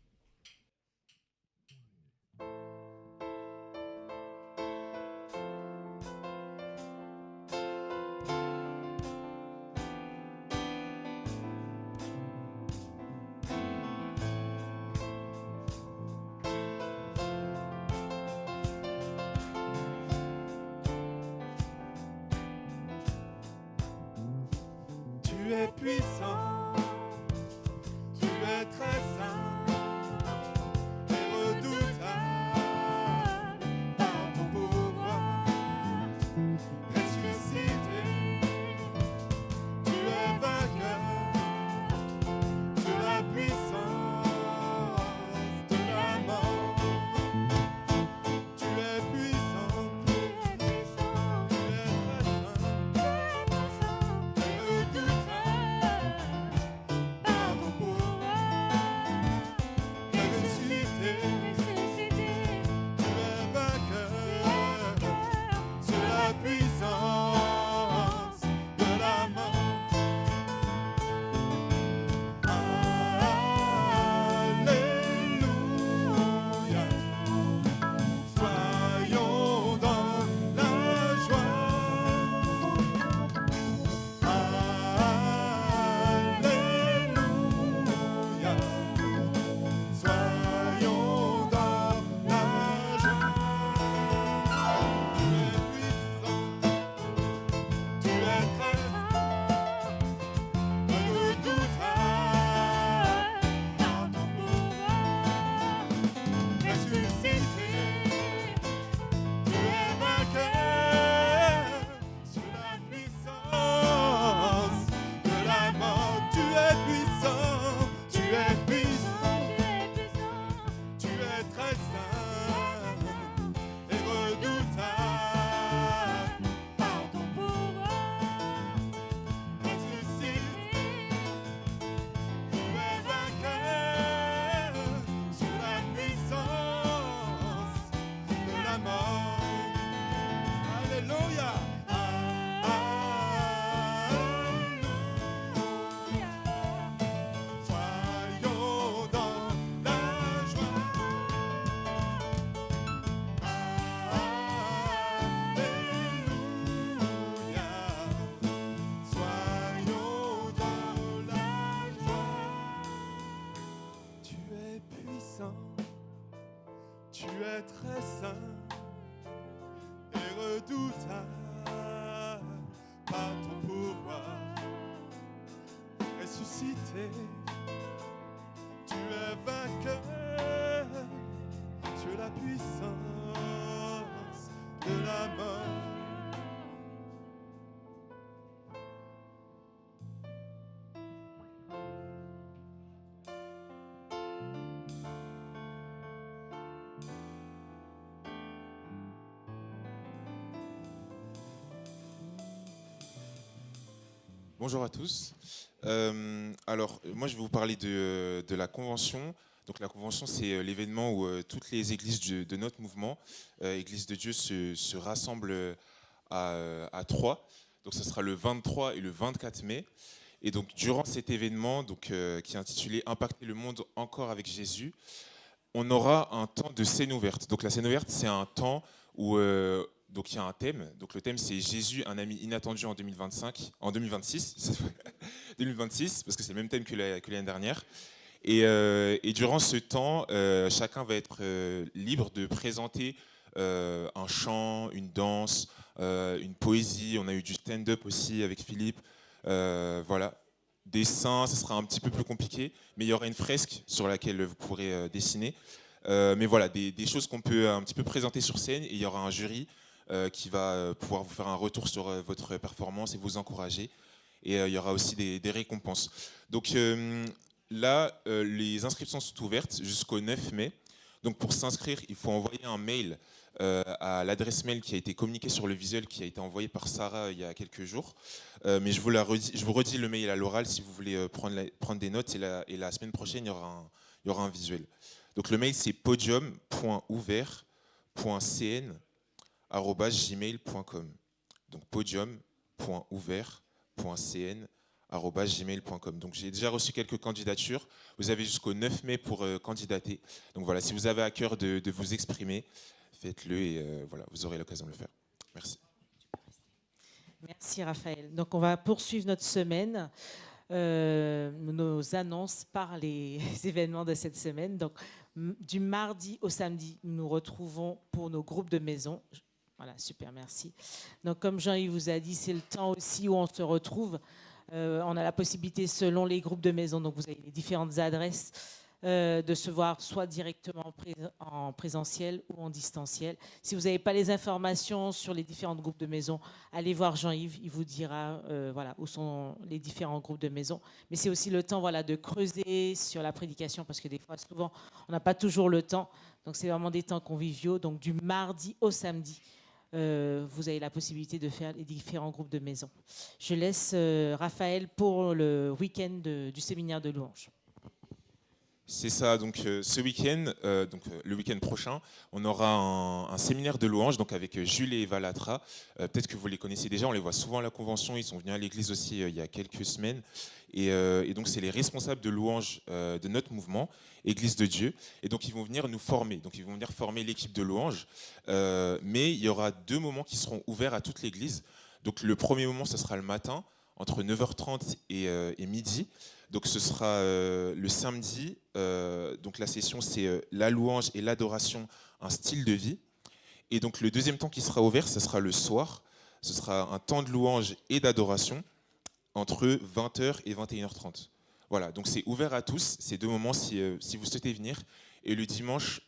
Tu es puissant, tu es très saint et redoutable par ton pouvoir ressuscité. Tu es vainqueur de la puissance de la mort. Tu es puissant, tu es très saint. Tu es puissant, tu es puissant, tu es très saint et redoutable par ton pouvoir. Ressuscite, tu es vainqueur sur la puissance de la mort. Alléluia. Soyons dans la joie. Alléluia. Soyons dans la joie. Tu es puissant, tu es très saint et redoutable par ton pouvoir. Ressuscité, tu es vainqueur sur la puissance de la mort.
Bonjour à tous. Alors, moi, je vais vous parler de la Convention. Donc, la Convention, c'est l'événement où toutes les églises de notre mouvement, Église de Dieu, se rassemblent à Troyes. Donc, ce sera le 23 et le 24 mai. Et donc, durant cet événement, donc, qui est intitulé « Impacter le monde encore avec Jésus », on aura un temps de scène ouverte. Donc, la scène ouverte, c'est un temps où... donc il y a un thème. Donc le thème c'est Jésus, un ami inattendu en 2026, 2026 parce que c'est le même thème que l'année dernière. Et durant ce temps, chacun va être libre de présenter un chant, une danse, une poésie. On a eu du stand-up aussi avec Philippe. Voilà. Dessin, ça sera un petit peu plus compliqué, mais il y aura une fresque sur laquelle vous pourrez dessiner. Mais voilà, des choses qu'on peut un petit peu présenter sur scène, et il y aura un jury qui va pouvoir vous faire un retour sur votre performance et vous encourager. Et il y aura aussi des récompenses. Donc là, les inscriptions sont ouvertes jusqu'au 9 mai. Donc pour s'inscrire, il faut envoyer un mail à l'adresse mail qui a été communiquée sur le visuel, qui a été envoyé par Sarah il y a quelques jours. Mais je vous redis le mail à l'oral si vous voulez prendre des notes. Et la semaine prochaine, il y aura un visuel. Donc le mail, c'est podium.ouvert.cn@gmail.com. Donc podium.ouvert.cn@gmail.com. Donc j'ai déjà reçu quelques candidatures. Vous avez jusqu'au 9 mai pour candidater. Donc voilà, si vous avez à cœur de vous exprimer, faites-le et voilà, vous aurez l'occasion de le faire. Merci.
Merci Raphaël. Donc on va poursuivre notre semaine, nos annonces par les événements de cette semaine. Donc du mardi au samedi, nous nous retrouvons pour nos groupes de maison. Voilà, super, merci. Donc comme Jean-Yves vous a dit, c'est le temps aussi où on se retrouve. On a la possibilité, selon les groupes de maison, donc vous avez les différentes adresses, de se voir soit directement en présentiel ou en distanciel. Si vous n'avez pas les informations sur les différents groupes de maison, allez voir Jean-Yves, il vous dira voilà, où sont les différents groupes de maison. Mais c'est aussi le temps voilà, de creuser sur la prédication, parce que des fois, souvent, on n'a pas toujours le temps. Donc c'est vraiment des temps conviviaux. Donc du mardi au samedi, vous avez la possibilité de faire les différents groupes de maison. Je laisse Raphaël pour le week-end du séminaire de louange.
C'est ça, donc ce week-end, le week-end prochain, on aura un séminaire de louanges donc avec Jules et Eva Latra. Peut-être que vous les connaissez déjà, on les voit souvent à la convention, ils sont venus à l'église aussi il y a quelques semaines. Et donc c'est les responsables de louanges de notre mouvement, Église de Dieu. Et donc ils vont venir nous former, donc ils vont venir former l'équipe de louanges. Mais il y aura 2 moments qui seront ouverts à toute l'église. Donc le premier moment, ce sera le matin, entre 9h30 et midi. Donc ce sera le samedi. Donc la session, c'est la louange et l'adoration, un style de vie. Et donc le deuxième temps qui sera ouvert, ce sera le soir. Ce sera un temps de louange et d'adoration entre 20h et 21h30. Voilà, donc c'est ouvert à tous, ces 2 moments si vous souhaitez venir. Et le dimanche,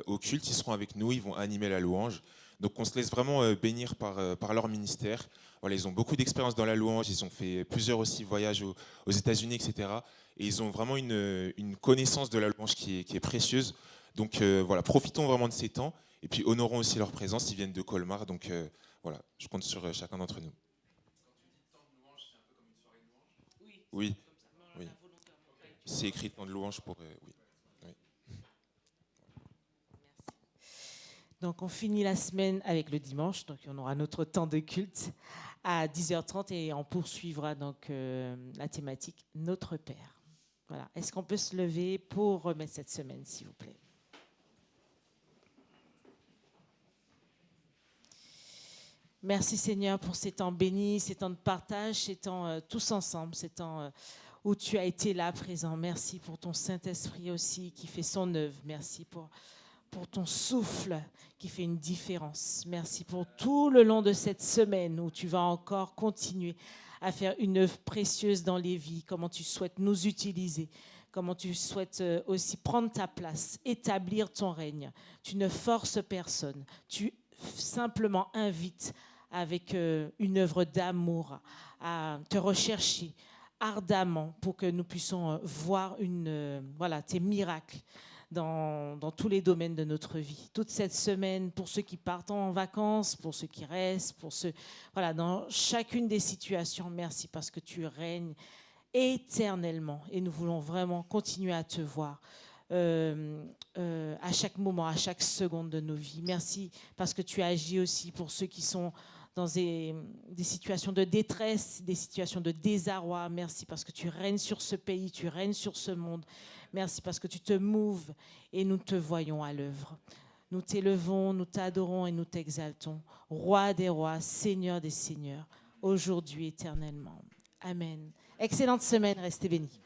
au culte, ils seront avec nous, ils vont animer la louange. Donc on se laisse vraiment bénir par leur ministère. Voilà, ils ont beaucoup d'expérience dans la louange, ils ont fait plusieurs aussi voyages aux États-Unis, etc. Et ils ont vraiment une connaissance de la louange qui est précieuse. Donc voilà, profitons vraiment de ces temps et puis honorons aussi leur présence. Ils viennent de Colmar, donc voilà, je compte sur chacun d'entre nous. Oui, oui. C'est écrit temps de louange pour... oui.
Donc, on finit la semaine avec le dimanche. Donc, on aura notre temps de culte à 10h30 et on poursuivra donc la thématique Notre Père. Voilà. Est-ce qu'on peut se lever pour remettre cette semaine, s'il vous plaît? Merci Seigneur pour ces temps bénis, ces temps de partage, ces temps tous ensemble, ces temps où tu as été là présent. Merci pour ton Saint-Esprit aussi qui fait son œuvre. Merci pour ton souffle qui fait une différence. Merci pour tout le long de cette semaine où tu vas encore continuer à faire une œuvre précieuse dans les vies, comment tu souhaites nous utiliser, comment tu souhaites aussi prendre ta place, établir ton règne. Tu ne forces personne, tu simplement invites avec une œuvre d'amour à te rechercher ardemment pour que nous puissions voir tes miracles dans tous les domaines de notre vie. Toute cette semaine, pour ceux qui partent en vacances, pour ceux qui restent, pour ceux... Voilà, dans chacune des situations, merci parce que tu règnes éternellement et nous voulons vraiment continuer à te voir à chaque moment, à chaque seconde de nos vies. Merci parce que tu agis aussi pour ceux qui sont dans des situations de détresse, des situations de désarroi. Merci parce que tu règnes sur ce pays, tu règnes sur ce monde. Merci parce que tu te mouves et nous te voyons à l'œuvre. Nous t'élevons, nous t'adorons et nous t'exaltons. Roi des rois, Seigneur des seigneurs, aujourd'hui éternellement. Amen. Excellente semaine, restez bénis.